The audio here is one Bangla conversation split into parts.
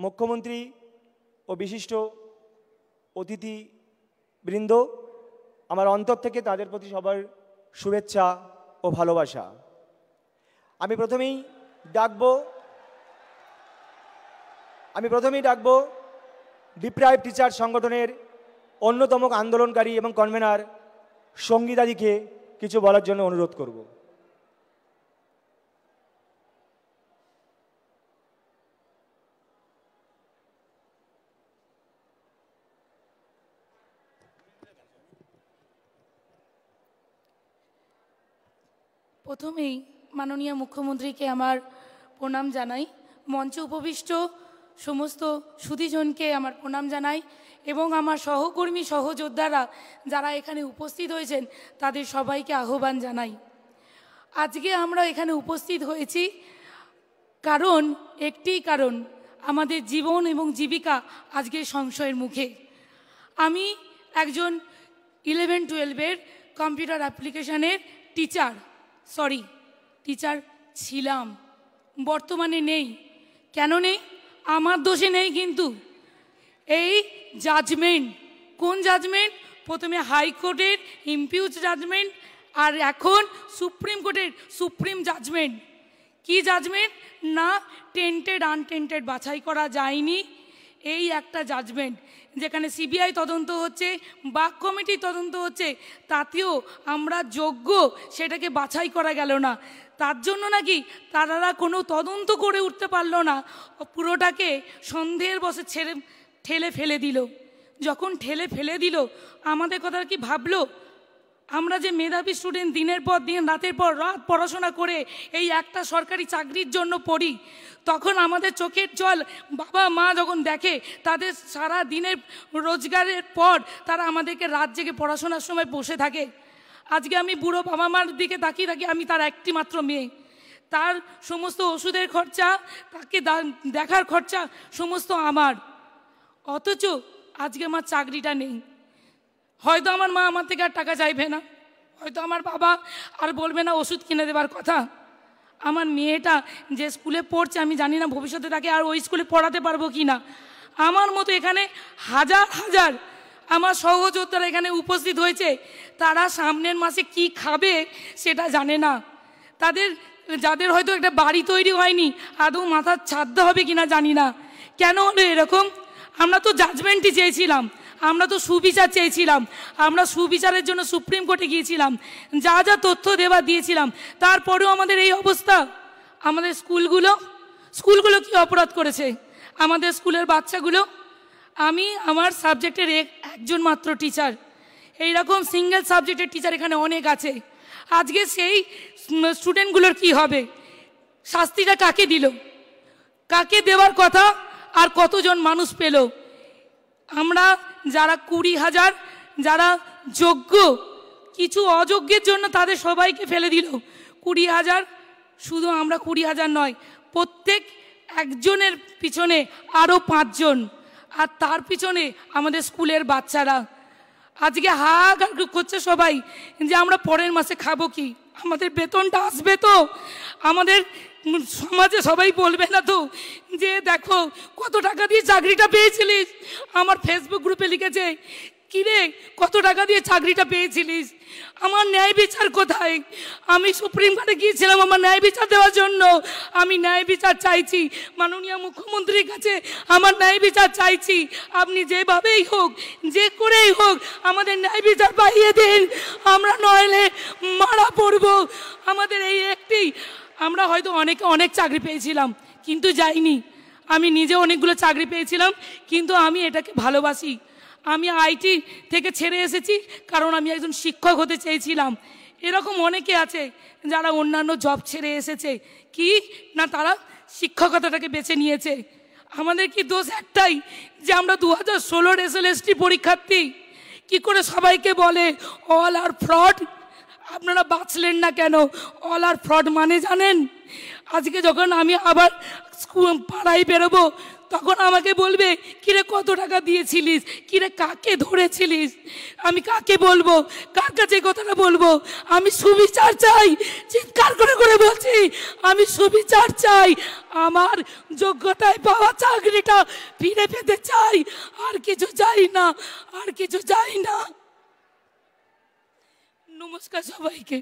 মুখ্যমন্ত্রী ও বিশিষ্ট অতিথিবৃন্দ, আমার অন্তর থেকে তাদের প্রতি সবার শুভেচ্ছা ও ভালোবাসা। আমি প্রথমেই ডাকবো ডিপ্রাইভ টিচার সংগঠনের অন্যতম আন্দোলনকারী এবং কনভেনার সঙ্গীতাদিকে কিছু বলার জন্য অনুরোধ করব। প্রথমেই মাননীয় মুখ্যমন্ত্রীকে আমার প্রণাম জানাই, মঞ্চে উপবিষ্ট সমস্ত সুধীজনকে আমার প্রণাম জানাই এবং আমার সহকর্মী সহযোদ্ধারা যারা এখানে উপস্থিত হয়েছেন তাদের সবাইকে আহ্বান জানাই। আজকে আমরা এখানে উপস্থিত হয়েছি একটি কারণ আমাদের জীবন এবং জীবিকা আজকে সংশয়ের মুখে। আমি একজন 11-12 কম্পিউটার অ্যাপ্লিকেশনের টিচার ছিলাম, বর্তমানে নেই। কেন নেই? আমার দোষে নেই, কিন্তু এই জাজমেন্ট, কোন জাজমেন্ট? প্রথমে হাইকোর্টের ইমপিউজ জাজমেন্ট, আর এখন সুপ্রিম কোর্টের সুপ্রিম জাজমেন্ট। কি জাজমেন্ট? না টেন্টেড আনটেন্টেড বাছাই করা যায়নি, এই একটা জাজমেন্ট। যেখানে সিবিআই তদন্ত হচ্ছে, বাক কমিটি তদন্ত হচ্ছে, তাতেও আমরা যোগ্য সেটাকে বাছাই করা গেল না। তার জন্য নাকি তারা কোনো তদন্ত করে উঠতে পারল না, পুরোটাকে সন্দেহের বশে ঠেলে ফেলে দিল। যখন ঠেলে ফেলে দিল, আমাদের কথা কি ভাবলো? আমরা যে মেধাবী স্টুডেন্ট, দিনের পর দিন রাতের পর রাত পড়াশোনা করে এই একটা সরকারি চাকরির জন্য পড়ি, তখন আমাদের চোখের জল বাবা মা যখন দেখে, তাদের সারা দিনের রোজগারের পর তারা আমাদেরকে রাত জেগে পড়াশোনার সময় বসে থাকে। আজকে আমি বুড়ো বাবা মার দিকে তাকিয়ে থাকি, আমি তার একটি মাত্র মেয়ে। তার সমস্ত ওষুধের খরচা, তাকে দেখার খরচা সমস্ত আমার। অথচ আজকে আমার চাকরিটা নেই। হয়তো আমার মা আমার থেকে আর টাকা চাইবে না, হয়তো আমার বাবা আর বলবে না ওষুধ কিনে দেবার কথা। আমার মেয়েটা যে স্কুলে পড়ছে, আমি জানি না ভবিষ্যতে তাকে আর ওই স্কুলে পড়াতে পারবো কি না। আমার মতো এখানে হাজার হাজার আমার সহযোদ্ধারা এখানে উপস্থিত হয়েছে, তারা সামনের মাসে কি খাবে সেটা জানে না। যাদের হয়তো একটা বাড়ি তৈরি হয়নি, আদৌ মাথার ছাদ হবে কিনা জানি না। কেন হলো এরকম? আমরা তো জাজমেন্টই চেয়েছিলাম, আমরা তো সুবিচার চেয়েছিলাম, আমরা সুবিচারের জন্য সুপ্রিম কোর্টে গিয়েছিলাম, যা যা তথ্য দেওয়া দিয়েছিলাম, তারপরেও আমাদের এই অবস্থা। আমাদের স্কুলগুলো কি অপরাধ করেছে? আমাদের স্কুলের বাচ্চাগুলো, আমি আমার সাবজেক্টের একজন মাত্র টিচার, এইরকম সিঙ্গেল সাবজেক্টের টিচার এখানে অনেক আছে। আজকে সেই স্টুডেন্টগুলোর কি হবে? শাস্তিটা কাকে দিল? কাকে দেওয়ার কথা? আর কতজন মানুষ পেল? আমরা যারা 20,000 যারা যোগ্য, কিছু অযোগ্যের জন্য তাদের সবাইকে ফেলে দিল। 20,000, শুধু আমরা 20,000 নয়, প্রত্যেক একজনের পিছনে আরও 5 জন, আর তার পিছনে আমাদের স্কুলের বাচ্চারা। আজকে হাহাকার করছে সবাই যে আমরা পরের মাসে খাবো কি, আমাদের বেতনটা আসবে তো, আমাদের সমাজে সবাই বলবে না তো যে দেখো কত টাকা দিয়ে চাকরিটা পেয়েছিলিস। আমার ফেসবুক গ্রুপে লিখেছে, কিরে কত টাকা দিয়ে চাকরিটা পেয়েছিলিস, আমার ন্যায় বিচার কোথায়? আমি সুপ্রিম কোর্টে গিয়েছিলাম আমার ন্যায় বিচার দেওয়ার জন্য। আমি ন্যায় বিচার চাইছি মাননীয় মুখ্যমন্ত্রীর কাছে, আমার ন্যায় বিচার চাইছি। আপনি যেভাবেই হোক, যে করেই হোক, আমাদের ন্যায় বিচার পাইয়ে দিন, আমরা নইলে মারা পড়ব। আমাদের এই একটি, আমরা হয়তো অনেক চাকরি পেয়েছিলাম কিন্তু যাইনি। আমি নিজে অনেকগুলো চাকরি পেয়েছিলাম, কিন্তু আমি এটাকে ভালোবাসি। আমি আইটি থেকে ছেড়ে এসেছি কারণ আমি একজন শিক্ষক হতে চেয়েছিলাম। এরকম অনেকে আছে যারা অন্যান্য জব ছেড়ে এসেছে, কি না তারা শিক্ষকতাটাকে বেছে নিয়েছে। আমাদের কি দোষ একটাই যে আমরা 2016 SLST পরীক্ষার্থী। কি করে সবাইকে বলে অল আর ফ্রড? আপনারা বাঁচলেন না কেন? অল আর ফ্রড মানে জানেন? আজকে যখন আমি আবার পাড়ায় বেরোবো, তখন আমাকে বলবে কিরে কত টাকা দিয়েছিলিস, কিরে কাকে ধরেছিলিস, আমি কাকে বলবো, কার কাছে কথাটা বলবো? আমি সুবিচার চাই, চিৎকার করে করে বলছি আমি সুবিচার চাই। আমার যোগ্যতায় পাওয়া চাকরিটা ফিরে পেতে চাই, আর কিছু চাই না, আর কিছু চাই না। নমস্কার সবাইকে।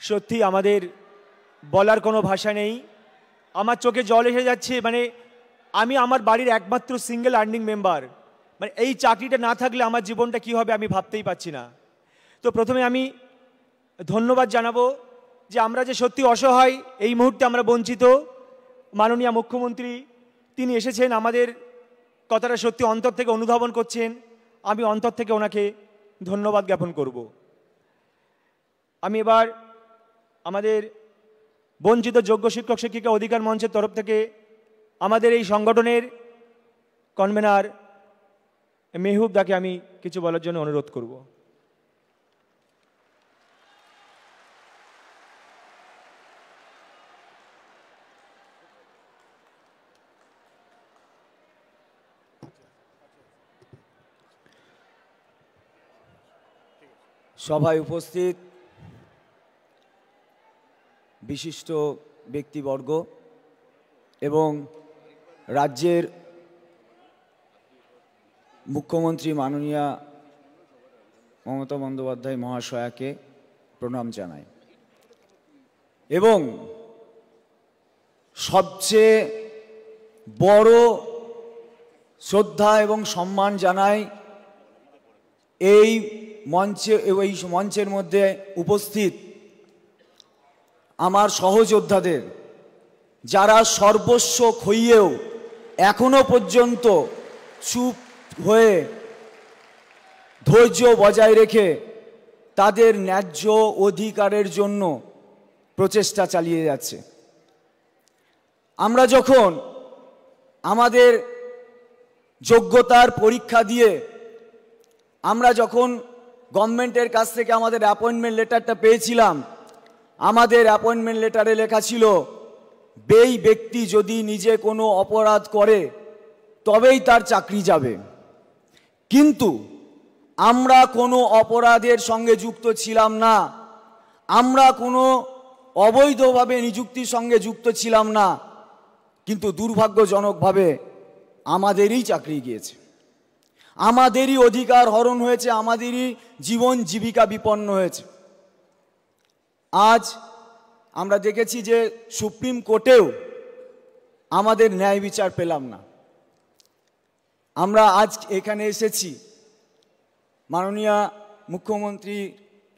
সত্যি আমাদের বলার কোনো ভাষা নেই, আমার চোখে জল এসে যাচ্ছে। মানে আমি আমার বাড়ির একমাত্র সিঙ্গেল আর্নিং মেম্বার, মানে এই চাকরিটা না থাকলে আমার জীবনটা কী হবে আমি ভাবতেই পারছি না। তো প্রথমে আমি ধন্যবাদ জানাবো যে আমরা যে সত্যি অসহায়, এই মুহূর্তে আমরা বঞ্চিত, মাননীয় মুখ্যমন্ত্রী তিনি এসেছেন, আমাদের কথাটা সত্যি অন্তর থেকে অনুধাবন করছেন। আমি অন্তর থেকে ওনাকে ধন্যবাদ জ্ঞাপন করব। আমি এবার আমাদের বঞ্চিত যোগ্য শিক্ষক শিক্ষিকা অধিকার মঞ্চের তরফ থেকে আমাদের এই সংগঠনের কনভেনার মেহবুব দাকে আমি কিছু বলার জন্য অনুরোধ করব। সভায় উপস্থিত বিশিষ্ট ব্যক্তিবর্গ এবং রাজ্যের মুখ্যমন্ত্রী মাননীয়া মমতা বন্দ্যোপাধ্যায় মহাশয়াকে প্রণাম জানাই এবং সবচেয়ে বড় শ্রদ্ধা এবং সম্মান জানাই এই মঞ্চের মধ্যে উপস্থিত আমার সহযোদ্ধাদের, যারা সর্বস্ব খইয়েও এখনো পর্যন্ত চুপ হয়ে ধৈর্য বজায় রেখে তাদের ন্যায্য অধিকারের জন্য প্রচেষ্টা চালিয়ে যাচ্ছে। আমরা যখন আমাদের যোগ্যতার পরীক্ষা দিয়ে আমরা যখন গভর্নমেন্টের কাছ থেকে আমাদের অ্যাপয়েন্টমেন্ট লেটারটা পেয়েছিলাম, আমাদের অ্যাপয়েন্টমেন্ট লেটারে লেখা ছিল এই ব্যক্তি যদি নিজে কোনো অপরাধ করে তবেই তার চাকরি যাবে। কিন্তু আমরা কোনো অপরাধের সঙ্গে যুক্ত ছিলাম না, আমরা কোনো অবৈধভাবে নিযুক্তির সঙ্গে যুক্ত ছিলাম না, কিন্তু দুর্ভাগ্যজনকভাবে আমাদেরই চাকরি গিয়েছে, আমাদেরই অধিকার হরণ হয়েছে, আমাদেরই জীবন জীবিকা বিপন্ন হয়েছে। আজ আমরা দেখেছি যে সুপ্রিম কোর্টেও আমাদের ন্যায় বিচার পেলাম না। আমরা আজ এখানে এসেছি মাননীয় মুখ্যমন্ত্রীর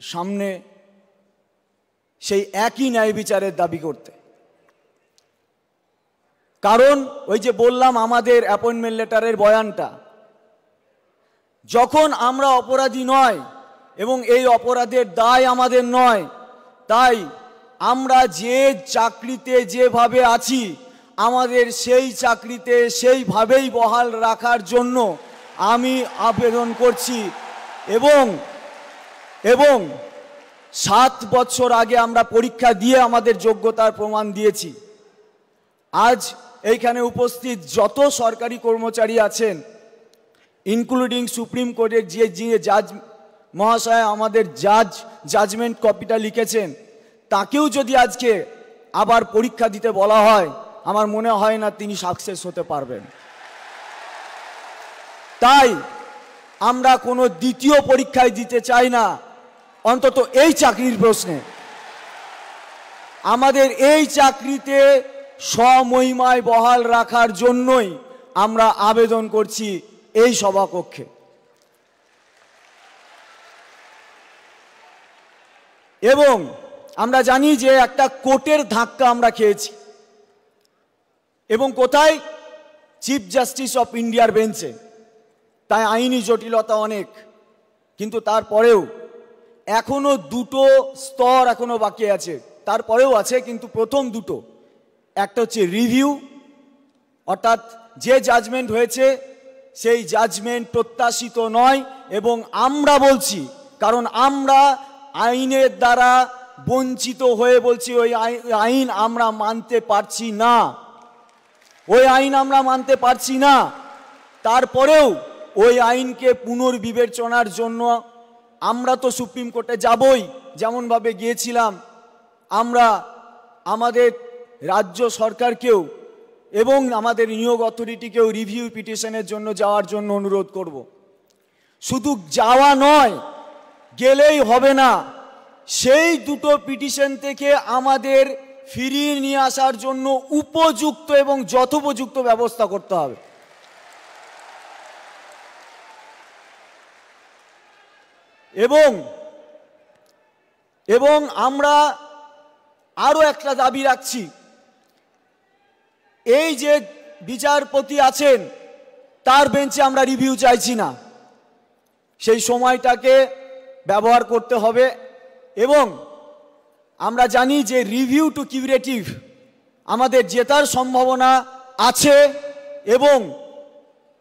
সামনে সেই একই ন্যায় বিচারের দাবি করতে। কারণ ওই যে বললাম আমাদের অ্যাপয়েন্টমেন্ট লেটারের বয়ানটা, যখন আমরা অপরাধী নয় এবং এই অপরাধের দায় আমাদের নয়, তাই আমরা যে চাকরিতে যেভাবে আছি আমাদের সেই চাকরিতে সেইভাবেই বহাল রাখার জন্য আমি আবেদন করছি। এবং 7 বছর আগে আমরা পরীক্ষা দিয়ে আমাদের যোগ্যতার প্রমাণ দিয়েছি। আজ এইখানে উপস্থিত যত সরকারি কর্মচারী আছেন, ইনক্লুডিং সুপ্রিম কোর্টের যে জাজ মহাশয় আমাদের জাজমেন্ট কপিটা লিখেছেন, তাকেও যদি আজকে আবার পরীক্ষা দিতে বলা হয়, আমার মনে হয় না তিনি সাকসেস হতে পারবেন। তাই আমরা কোনো দ্বিতীয় পরীক্ষায় দিতে চাই না, অন্তত এই চাকরির প্রশ্নে। আমাদের এই চাকরিতে স্বমহিমায় বহাল রাখার জন্যই আমরা আবেদন করছি এই সভাকক্ষে। এবং আমরা জানি যে একটা কোর্টের ধাক্কা আমরা খেয়েছি, এবং কোথায়? চিফ জাস্টিস অফ ইন্ডিয়ার বেঞ্চে। তাই আইনি জটিলতা অনেক, কিন্তু তারপরেও এখনো 2টো স্তর এখনো বাকি আছে, তারপরেও আছে, কিন্তু প্রথম 2টো, একটা হচ্ছে রিভিউ, অর্থাৎ যে জাজমেন্ট হয়েছে সেই জাজমেন্ট প্রত্যাশিত নয়। এবং আমরা বলছি, কারণ আমরা আইনের দ্বারা বঞ্চিত হয়ে বলছি ওই আইন আমরা মানতে পারছি না, ওই আইন আমরা মানতে পারছি না। তারপরেও ওই আইনকে পুনর্বিবেচনার জন্য আমরা তো সুপ্রিম কোর্টে যাবই, যেমনভাবে গিয়েছিলাম। আমরা আমাদের রাজ্য সরকারকেও এবং আমাদের নিয়োগ অথরিটিকেও রিভিউ পিটিশনের জন্য যাওয়ার জন্য অনুরোধ করব। শুধু যাওয়া নয়, গেলেই হবে না, সেই দুটো পিটিশন থেকে আমাদের ফিরিয়ে নিয়ে আসার জন্য উপযুক্ত এবং যথোপযুক্ত ব্যবস্থা করতে হবে। এবং আমরা আরো একটা দাবি রাখছি, এই যে বিচারপতি আছেন তার বেঞ্চে আমরা রিভিউ চাইছি না, সেই সময়টাকে ব্যবহার করতে হবে। এবং আমরা জানি যে রিভিউ টু কিউরেটিভ আমাদের জেতার সম্ভাবনা আছে, এবং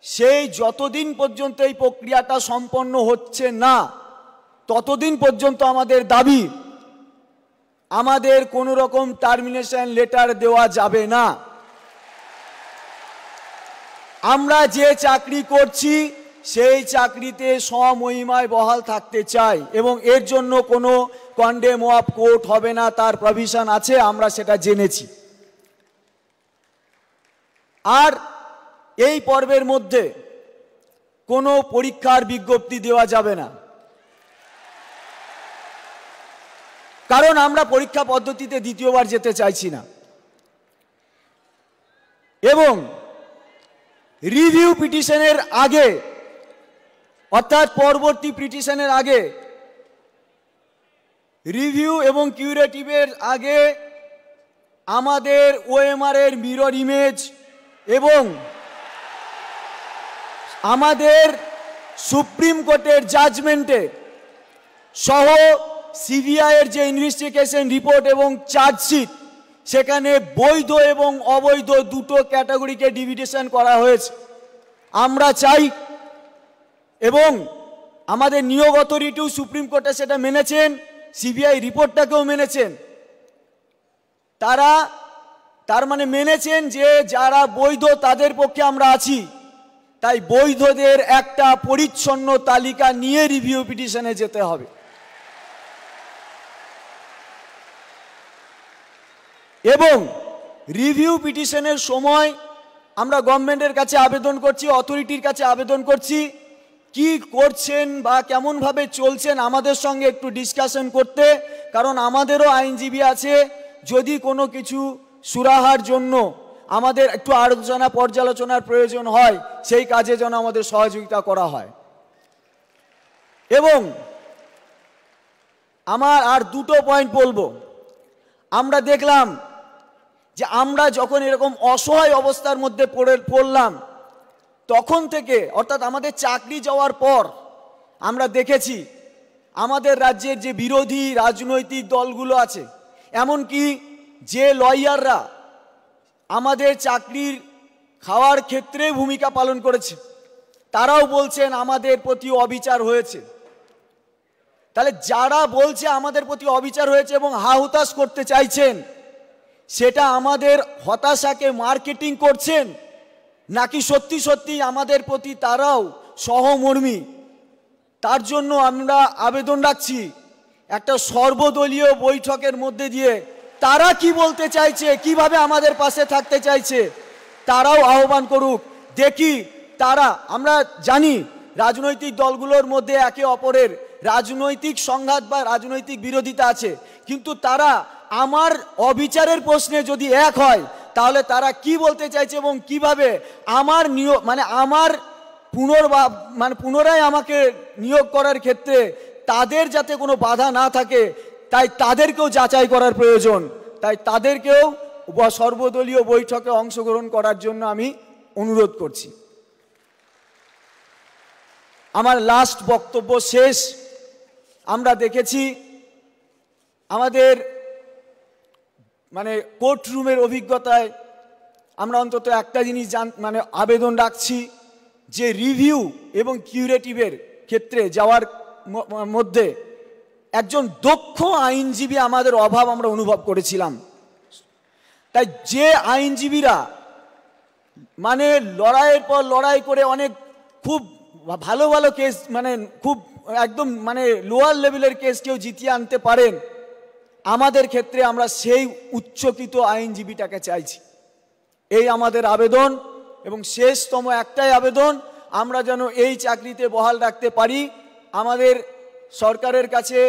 সেই যতদিন পর্যন্ত এই প্রক্রিয়াটা সম্পন্ন হচ্ছে না ততদিন পর্যন্ত আমাদের দাবি, আমাদের কোনো রকম টার্মিনেশন লেটার দেওয়া যাবে না। আমরা যে চাকরি করছি সেই চাকরিতে স্বমহিমায় বহাল থাকতে চাই, এবং এর জন্য কোনো কন্ডেম অফ কোর্ট হবে না, তার প্রভিশন আছে, আমরা সেটা জেনেছি। আর এই পর্বের মধ্যে কোনো পরীক্ষার বিজ্ঞপ্তি দেওয়া যাবে না, কারণ আমরা পরীক্ষা পদ্ধতিতে দ্বিতীয়বার যেতে চাইছি না। এবং রিভিউ পিটিশনের আগে, অর্থাৎ পরবর্তী পিটিশনের আগে, রিভিউ এবং কিউরেটিভের আগে আমাদের ওএমআর এর মিরর ইমেজ এবং আমাদের সুপ্রিম কোর্টের জাজমেন্টে সহ সিবিআই এর যে ইনভেস্টিগেশন রিপোর্ট এবং চার্জশিট, সেখানে বৈধ এবং অবৈধ দুটো ক্যাটাগরিকে ডিভিডেশন করা হয়েছে। আমরা চাই, এবং আমাদের নিয়োগ অথরিটিও সুপ্রিম কোর্টে সেটা মেনেছেন, সিবিআই রিপোর্টটাকেও মেনেছেন, তার মানে মেনেছেন যে যারা বৈধ তাদের পক্ষে আমরা আছি, তাই বৈধদের একটা পরিচ্ছন্ন তালিকা নিয়ে রিভিউ পিটিশনে যেতে হবে। এবং রিভিউ পিটিশনের সময় আমরা গভর্নমেন্টের কাছে আবেদন করছি, অথরিটির কাছে আবেদন করছি, কি করছেন বা কেমনভাবে চলছেন আমাদের সঙ্গে একটু ডিসকাশন করতে, কারণ আমাদেরও আইনজীবী আছে, যদি কোনো কিছু সুরাহার জন্য আমাদের একটু আলোচনা পর্যালোচনার প্রয়োজন হয় সেই কাজে যেন আমাদের সহযোগিতা করা হয়। এবং আমার আর দুটো পয়েন্ট বলবো। আমরা দেখলাম যে আমরা যখন এরকম অসহায় অবস্থার মধ্যে পড়লাম তখন থেকে, অর্থাৎ আমাদের চাকরি যাওয়ার পর আমরা দেখেছি আমাদের রাজ্যের যে বিরোধী রাজনৈতিক দলগুলো আছে, এমনকি যে লয়াররা আমাদের চাকরির খাওয়ার ক্ষেত্রে ভূমিকা পালন করেছে, তারাও বলছেন আমাদের প্রতি অবিচার হয়েছে। তাহলে যারা বলছে আমাদের প্রতি অবিচার হয়েছে এবং হাহুতাশ করতে চাইছেন, সেটা আমাদের হতাশাকে মার্কেটিং করছেন, নাকি সত্যি সত্যি আমাদের প্রতি তারাও সহমর্মী? তার জন্য আমরা আবেদন রাখছি একটা সর্বদলীয় বৈঠকের মধ্যে দিয়ে তারা কি বলতে চাইছে, কিভাবে আমাদের পাশে থাকতে চাইছে, তারাও আহ্বান করুক। দেখি তারা, আমরা জানি রাজনৈতিক দলগুলোর মধ্যে একে অপরের রাজনৈতিক সংঘাত বা রাজনৈতিক বিরোধিতা আছে, কিন্তু তারা আমার অবিচারের প্রশ্নে যদি এক হয় তাহলে তারা কি বলতে চাইছে এবং কিভাবে আমার নিয়োগ আমার পুনরায় আমাকে নিয়োগ করার ক্ষেত্রে তাদের যাতে কোনো বাধা না থাকে, তাই তাদেরকেও যাচাই করার প্রয়োজন। তাই তাদেরকেও সর্বদলীয় বৈঠকে অংশগ্রহণ করার জন্য আমি অনুরোধ করছি। আমার লাস্ট বক্তব্য শেষ। আমরা দেখেছি আমাদের কোর্ট রুমের অভিজ্ঞতায় আমরা অন্তত একটা জিনিস আবেদন রাখছি যে রিভিউ এবং কিউরেটিভের ক্ষেত্রে যাওয়ার মধ্যে একজন দক্ষ আইনজীবী আমাদের অভাব আমরা অনুভব করেছিলাম। তাই যে আইনজীবীরা মানে লড়াইয়ের পর লড়াই করে অনেক খুব ভালো ভালো কেস, মানে খুব একদম মানে লোয়ার লেভেলের কেস কেউ জিতিয়ে আনতে পারেন, আমাদের ক্ষেত্রে আমরা সেই উচ্চকিত আইনজীবীটাকে চাইছি। এই আমাদের আবেদন, এবং শেষতম একটাই আবেদন, আমরা যেন এই চাকরিতে বহাল রাখতে পারি। আমাদের সরকারের কাছে,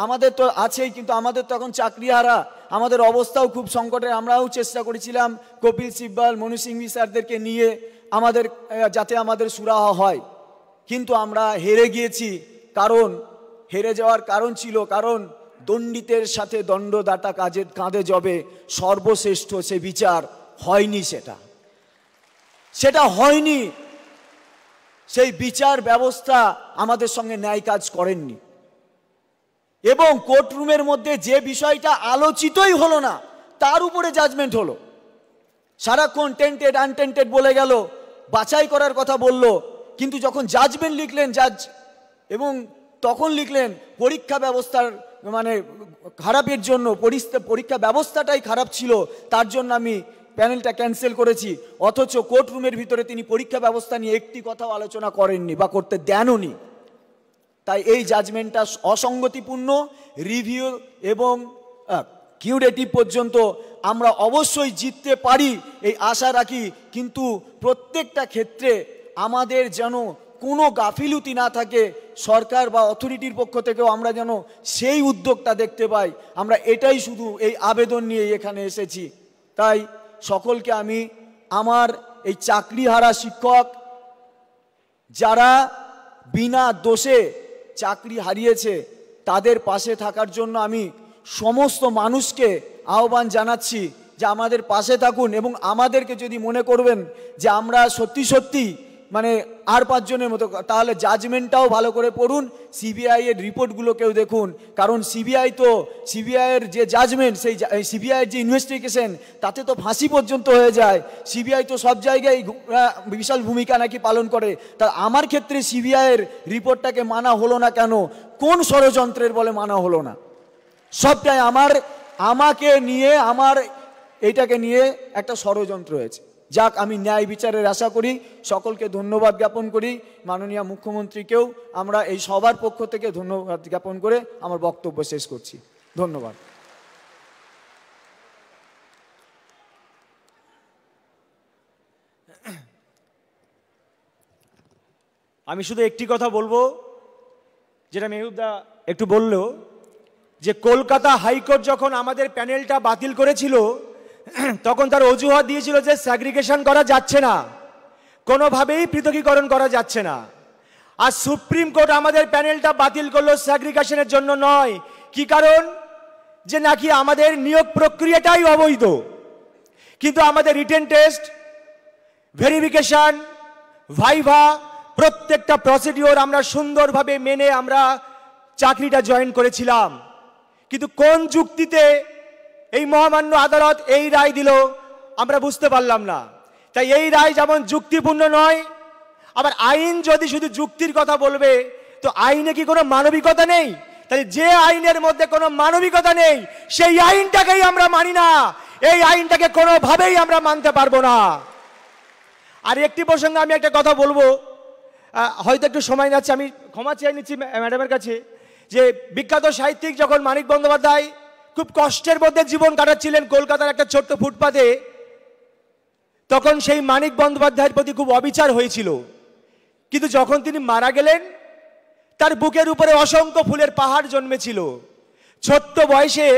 আমাদের তো আছেই, কিন্তু আমাদের তো এখন চাকরিহারা, আমাদের অবস্থাও খুব সংকটে। আমরাও চেষ্টা করেছিলাম কপিল সিব্বাল, মনু সিংভি স্যারদেরকে নিয়ে আমাদের যাতে আমাদের সুরাহা হয়, কিন্তু আমরা হেরে গিয়েছি। কারণ হেরে যাওয়ার কারণ ছিল, কারণ দণ্ডিতের সাথে দণ্ডদাতা কাঁধে জবে, সর্বশ্রেষ্ঠ সে বিচার হয়নি, সেটা হয়নি। সেই বিচার ব্যবস্থা আমাদের সঙ্গে ন্যায় কাজ করেননি, এবং কোর্টরুমের মধ্যে যে বিষয়টা আলোচিতই হলো না তার উপরে জাজমেন্ট হলো। সারাক্ষণ টেন্টেড আনটেন্টেড বলে গেল, বাছাই করার কথা বলল, কিন্তু যখন জাজমেন্ট লিখলেন জাজ, এবং তখন লিখলেন পরীক্ষা ব্যবস্থার মানে খারাপের জন্য, পরীক্ষা ব্যবস্থাটাই খারাপ ছিল, তার জন্য আমি প্যানেলটা ক্যান্সেল করেছি। অথচ কোর্টরুমের ভিতরে তিনি পরীক্ষা ব্যবস্থা নিয়ে একটি কথাও আলোচনা করেননি বা করতে দেনওনি। তাই এই জাজমেন্টটা অসঙ্গতিপূর্ণ। রিভিউ এবং কিউরেটিভ পর্যন্ত আমরা অবশ্যই জিততে পারি এই আশা রাখি, কিন্তু প্রত্যেকটা ক্ষেত্রে আমাদের যেন কোনো গাফিলতি না থাকে, সরকার বা অথরিটির পক্ষ থেকেও আমরা যেন সেই উদ্যোগটা দেখতে পাই। আমরা এটাই শুধু এই আবেদন নিয়ে এখানে এসেছি। তাই সকলকে আমি আমার এই চাকরিহারা শিক্ষক, যারা বিনা দোষে চাকরি হারিয়েছে, তাদের পাশে থাকার জন্য আমি সমস্ত মানুষকে আহ্বান জানাচ্ছি যে আমাদের পাশে থাকুন, এবং আমাদেরকে যদি মনে করবেন যে আমরা সত্যি সত্যি মানে আর 5 জনের মতো, তাহলে জাজমেন্টটাও ভালো করে পড়ুন, সিবিআই এর রিপোর্টগুলোকেও দেখুন। কারণ সিবিআইয়ের যে জাজমেন্ট, সেই সিবিআইয়ের যে ইনভেস্টিগেশন, তাতে তো ফাঁসি পর্যন্ত হয়ে যায়। সিবিআই তো সব জায়গায় বিশাল ভূমিকা নাকি পালন করে। তা আমার ক্ষেত্রে সিবিআইয়ের রিপোর্টটাকে মানা হলো না কেন? কোন ষড়যন্ত্রের বলে মানা হলো না? সবটাই আমাকে নিয়ে, আমার এইটাকে নিয়ে একটা ষড়যন্ত্র হয়েছে। যাক, আমি ন্যায় বিচারের আশা করি। সকলকে ধন্যবাদ জ্ঞাপন করি। মাননীয় মুখ্যমন্ত্রীকেও আমরা এই সবার পক্ষ থেকে ধন্যবাদ জ্ঞাপন করে আমার বক্তব্য শেষ করছি। ধন্যবাদ। আমি শুধু একটি কথা বলবো, যেটা মেহবুবদা একটু বললো, যে কলকাতা হাইকোর্ট যখন আমাদের প্যানেলটা বাতিল করেছিল, তখন তার অজুহাত দিয়েছিল যে স্যাগ্রিগেশন করা যাচ্ছে না, কোনোভাবেই পৃথকীকরণ করা যাচ্ছে না। আর সুপ্রিম কোর্ট আমাদের প্যানেলটা বাতিল করলো স্যাগ্রিগেশনের জন্য নয়। কি কারণ? যে নাকি আমাদের নিয়োগ প্রক্রিয়াটাই অবৈধ। কিন্তু আমাদের রিটেন টেস্ট, ভেরিফিকেশন, ভাইভা, প্রত্যেকটা প্রসিডিওর আমরা সুন্দরভাবে মেনে আমরা চাকরিটা জয়েন করেছিলাম। কিন্তু কোন যুক্তিতে এই মহামান্য আদালত এই রায় দিল আমরা বুঝতে পারলাম না। তাই এই রায় যেমন যুক্তিপূর্ণ নয়, আবার আইন যদি শুধু যুক্তির কথা বলবে, তো আইনে কি কোনো মানবিকতা নেই? তাহলে যে আইনের মধ্যে কোনো মানবিকতা নেই, সেই আইনটাকেই আমরা মানি না। এই আইনটাকে কোনোভাবেই আমরা মানতে পারবো না। আর একটি প্রসঙ্গে আমি একটা কথা বলবো, হয়তো একটু সময় যাচ্ছে, আমি ক্ষমা চেয়ে নিচ্ছি ম্যাডামের কাছে, যে বিখ্যাত সাহিত্যিক যখন মানিক বন্দ্যোপাধ্যায় খুব কষ্টের মধ্যে জীবন কাটাচ্ছিলেন কলকাতার একটা ছোট্ট ফুটপাতে, তখন সেই মানিক বন্দ্যোপাধ্যায়ের প্রতি খুব অবিচার হয়েছিল। কিন্তু যখন তিনি মারা গেলেন, তার বুকের উপরে অসংখ্য ফুলের পাহাড় জন্মেছিল। ছোট্ট বয়সে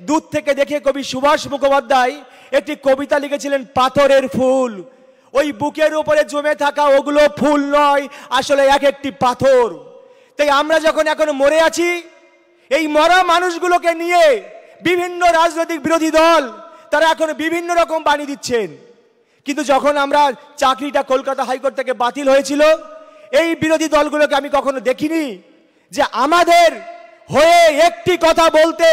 দূর থেকে দেখে কবি সুভাষ মুখোপাধ্যায় একটি কবিতা লিখেছিলেন, পাথরের ফুল। ওই বুকের উপরে জমে থাকা ওগুলো ফুল নয়, আসলে এক একটি পাথর। তাই আমরা যখন এখন মরে আছি, এই মরা মানুষগুলোকে নিয়ে বিভিন্ন রাজনৈতিক বিরোধী দল তারা এখন বিভিন্ন রকম বাণী দিচ্ছেন। কিন্তু যখন আমরা চাকরিটা কলকাতা হাইকোর্ট থেকে বাতিল হয়েছিল, এই বিরোধী দলগুলোকে আমি কখনো দেখিনি যে আমাদের হয়ে একটি কথা বলতে,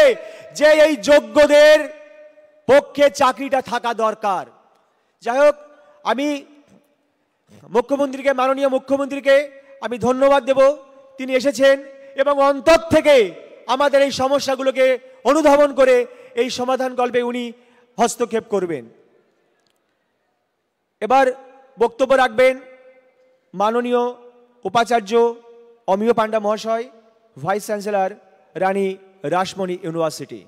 যে এই যোগ্যদের পক্ষে চাকরিটা থাকা দরকার। যাই হোক, আমি মুখ্যমন্ত্রীকে, মাননীয় মুখ্যমন্ত্রীকে আমি ধন্যবাদ দেব। তিনি এসেছেন এবং অন্তর থেকে আমাদের এই সমস্যাগুলোকে অনুধাবন করে এই সমাধান কল্পে উনি হস্তক্ষেপ করবেন। এবার বক্তব্য রাখবেন মাননীয় উপাচার্য অমিয় পান্ডা মহাশয়, ভাইস চ্যান্সেলর রানী রাসমণি ইউনিভার্সিটি।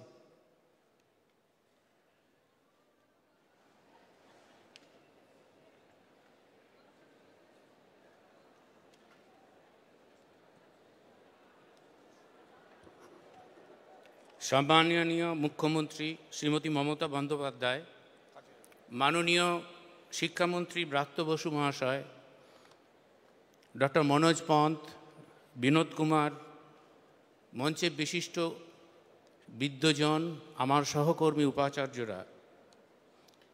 সম্মাননীয় মুখ্যমন্ত্রী শ্রীমতী মমতা বন্দ্যোপাধ্যায়, মাননীয় শিক্ষামন্ত্রী ব্রাত্য বসু মহাশয়, ডক্টর মনোজ পন্থ, বিনোদ কুমার, মঞ্চে বিশিষ্ট বিদ্বজন, আমার সহকর্মী উপাচার্যরা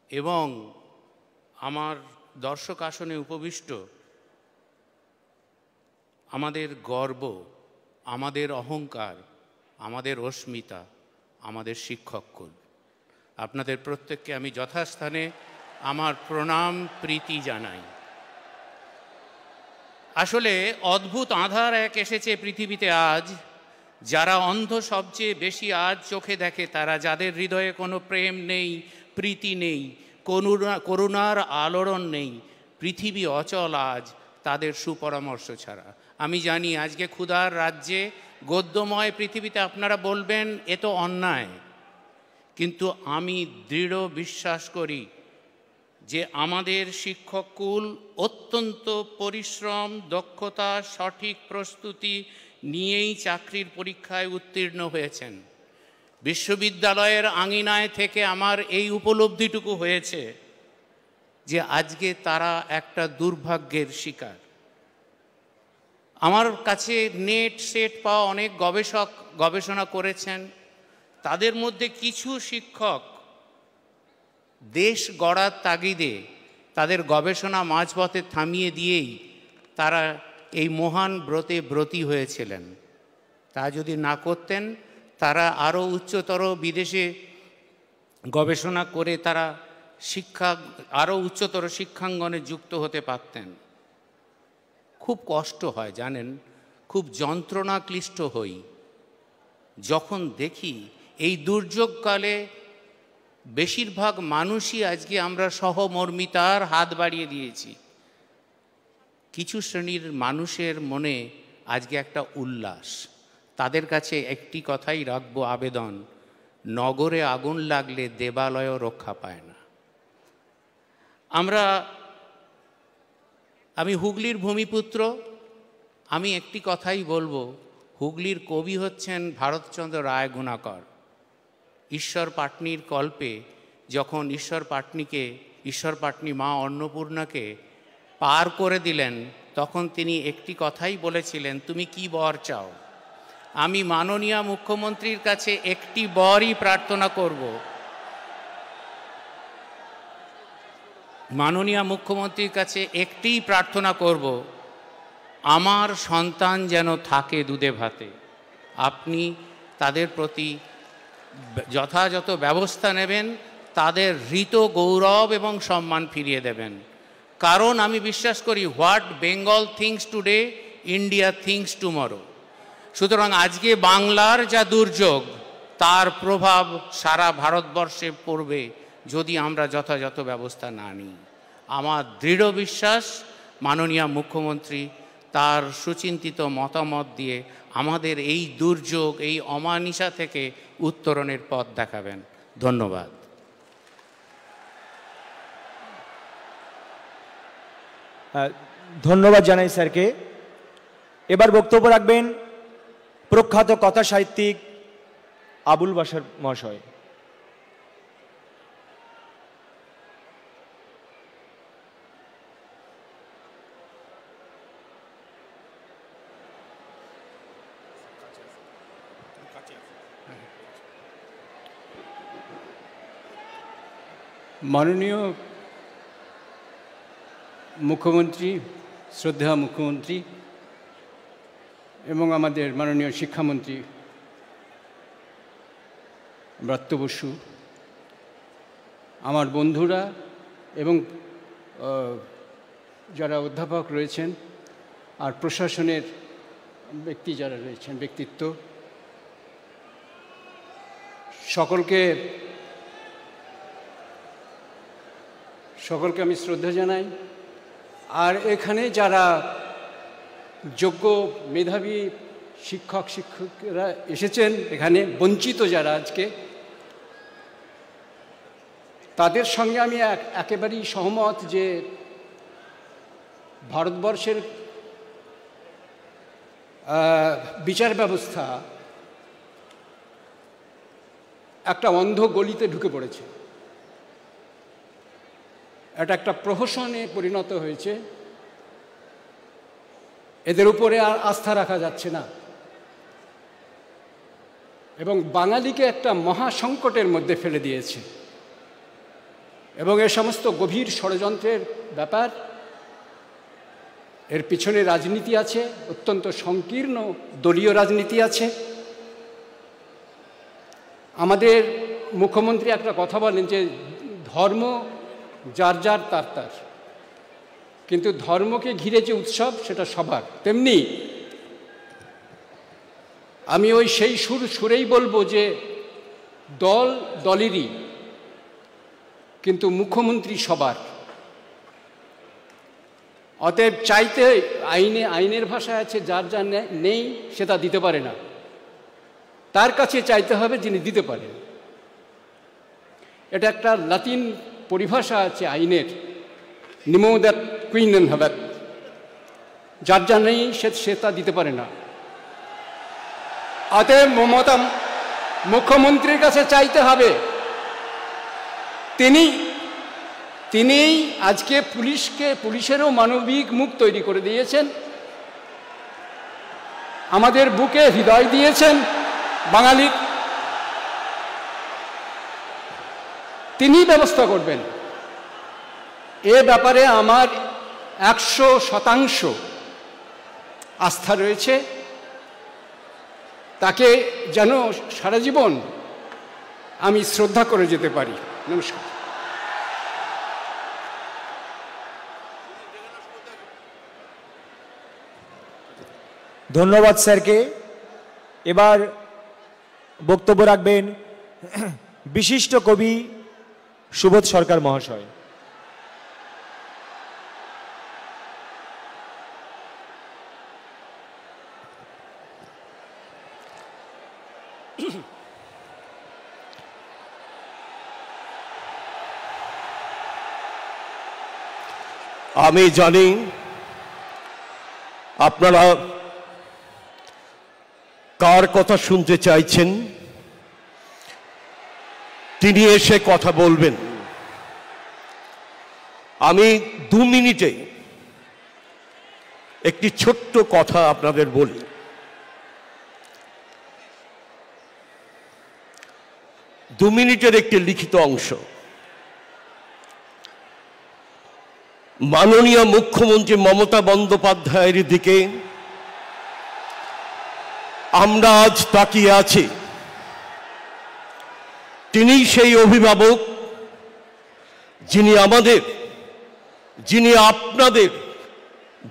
এবং আমার দর্শক আসনে উপবিষ্ট আমাদের গর্ব, আমাদের অহংকার, আমাদের অস্মিতা, আমাদের শিক্ষককুল, আপনাদের প্রত্যেককে আমি যথাস্থানে আমার প্রণাম প্রীতি জানাই। আসলে অদ্ভুত আঁধার এক এসেছে পৃথিবীতে আজ। যারা অন্ধ সবচেয়ে বেশি আজ চোখে দেখে, তারা যাদের হৃদয়ে কোনো প্রেম নেই, প্রীতি নেই, করুণার আলোড়ন নেই। পৃথিবী অচল আজ তাদের সুপরামর্শ ছাড়া। আমি জানি আজকে ক্ষুধার রাজ্যে গদ্যময় পৃথিবীতে আপনারা বলবেন এ তো অন্যায়, কিন্তু আমি দৃঢ় বিশ্বাস করি যে আমাদের শিক্ষককুল অত্যন্ত পরিশ্রম, দক্ষতা, সঠিক প্রস্তুতি নিয়েই চাকরির পরীক্ষায় উত্তীর্ণ হয়েছেন। বিশ্ববিদ্যালয়ের আঙিনায় থেকে আমার এই উপলব্ধিটুকু হয়েছে যে আজকে তারা একটা দুর্ভাগ্যের শিকার। আমার কাছে নেট সেট পাওয়া অনেক গবেষক গবেষণা করেছেন। তাদের মধ্যে কিছু শিক্ষক দেশ গড়ার তাগিদে তাদের গবেষণা মাঝপথে থামিয়ে দিয়েই তারা এই মহান ব্রতে ব্রতী হয়েছিলেন। তা যদি না করতেন, তারা আরও উচ্চতর বিদেশে গবেষণা করে তারা আরও উচ্চতর শিক্ষাঙ্গনে যুক্ত হতে পারতেন। খুব কষ্ট হয় জানেন, খুব যন্ত্রণা ক্লিষ্ট হই যখন দেখি এই দুর্যোগকালে বেশিরভাগ মানুষই আজকে আমরা সহমর্মিতার হাত বাড়িয়ে দিয়েছি। কিছু শ্রেণীর মানুষের মনে আজকে একটা উল্লাস। তাদের কাছে একটি কথাই রাখবো আবেদন, নগরে আগুন লাগলে দেবালয়ও রক্ষা পায় না। আমি হুগলির ভূমিপুত্র, আমি একটি কথাই বলবো, হুগলির কবি হচ্ছেন ভারতচন্দ্র রায় গুণাকর। ঈশ্বর পাটনির কল্পে যখন ঈশ্বর পাটনি মা অন্নপূর্ণাকে পার করে দিলেন, তখন তিনি একটি কথাই বলেছিলেন, তুমি কি বর চাও? আমি মাননীয় মুখ্যমন্ত্রীর কাছে একটি বরই প্রার্থনা করব, মাননীয় মুখ্যমন্ত্রীর কাছে একটিই প্রার্থনা করব, আমার সন্তান যেন থাকে দুধে ভাতে। আপনি তাদের প্রতি যথাযথ ব্যবস্থা নেবেন, তাদের হৃত গৌরব এবং সম্মান ফিরিয়ে দেবেন। কারণ আমি বিশ্বাস করি, what Bengal things today, India things tomorrow. সুতরাং আজকে বাংলার যা দুর্যোগ, তার প্রভাব সারা ভারতবর্ষে পড়বে যদি আমরা যথাযথ ব্যবস্থা না নিই। আমার দৃঢ় বিশ্বাস মাননীয় মুখ্যমন্ত্রী তার সুচিন্তিত মতামত দিয়ে আমাদের এই দুর্যোগ, এই অমানিসা থেকে উত্তরণের পথ দেখাবেন। ধন্যবাদ। ধন্যবাদ জানাই স্যারকে। এবার বক্তব্য রাখবেন প্রখ্যাত কথা সাহিত্যিক আবুল বাশার মহাশয়। মাননীয় মুখ্যমন্ত্রী, শ্রদ্ধেয় মুখ্যমন্ত্রী এবং আমাদের মাননীয় শিক্ষামন্ত্রী ব্রাত্য বসু, আমার বন্ধুরা এবং যারা অধ্যাপক রয়েছেন আর প্রশাসনের ব্যক্তি যারা রয়েছেন, ব্যক্তিত্ব, সকলকে আমি শ্রদ্ধা জানাই। আর এখানে যারা যোগ্য মেধাবী শিক্ষকরা এসেছেন, এখানে বঞ্চিত যারা আজকে, তাদের সঙ্গে আমি একেবারেই সহমত যে ভারতবর্ষের বিচার ব্যবস্থা একটা অন্ধ গলিতে ঢুকে পড়েছে। এটা একটা প্রহসনে পরিণত হয়েছে। এদের উপরে আর আস্থা রাখা যাচ্ছে না এবং বাঙালিকে একটা মহা সংকটের মধ্যে ফেলে দিয়েছে। এবং এ সমস্ত গভীর ষড়যন্ত্রের ব্যাপার, এর পিছনে রাজনীতি আছে, অত্যন্ত সংকীর্ণ দলীয় রাজনীতি আছে। আমাদের মুখ্যমন্ত্রী একটা কথা বলেন যে ধর্ম যার যার তার তার, কিন্তু ধর্মকে ঘিরে যে উৎসব সেটা সবার। তেমনি আমি ওই সেই সুরেই বলবো যে দল দলেরই, কিন্তু মুখ্যমন্ত্রী সবার। অতএব চাইতে আইনের ভাষায় আছে, যার যা নেই সে তা দিতে পারে না, তার কাছে চাইতে হবে যিনি দিতে পারেন। এটা একটা লাতিন পরিভাষা আছে আইনের, নিমো দ্যাট কুইনেন হ্যাবাত, যার যা নেই সে তা দিতে পারে না। অতএব মুখ্যমন্ত্রীর কাছে চাইতে হবে। তিনিই আজকে পুলিশেরও মানবিক মুখ তৈরি করে দিয়েছেন, আমাদের বুকে হৃদয় দিয়েছেন বাঙালির। তিনিই ব্যবস্থা করবেন। এ ব্যাপারে আমার 100% আস্থা রয়েছে। তাকে যেন সারা জীবন আমি শ্রদ্ধা করে যেতে পারি। নমস্কার। ধন্যবাদ স্যারকে। এবার বক্তব্য রাখবেন বিশিষ্ট কবি সুবোধ সরকার মহাশয়। আমি জানি আপনারা কার কথা শুনতে চাইছেন, তিনি এসে কথা বলবেন। আমি 2 মিনিটে একটি ছোট্ট কথা আপনাদের বলি। দু মিনিটের একটি লিখিত অংশ। মাননীয় মুখ্যমন্ত্রী মমতা বন্দ্যোপাধ্যায়ের দিকে আমরা আজ তাকিয়ে আছি। তিনি সেই অভিভাবক যিনি আপনাদের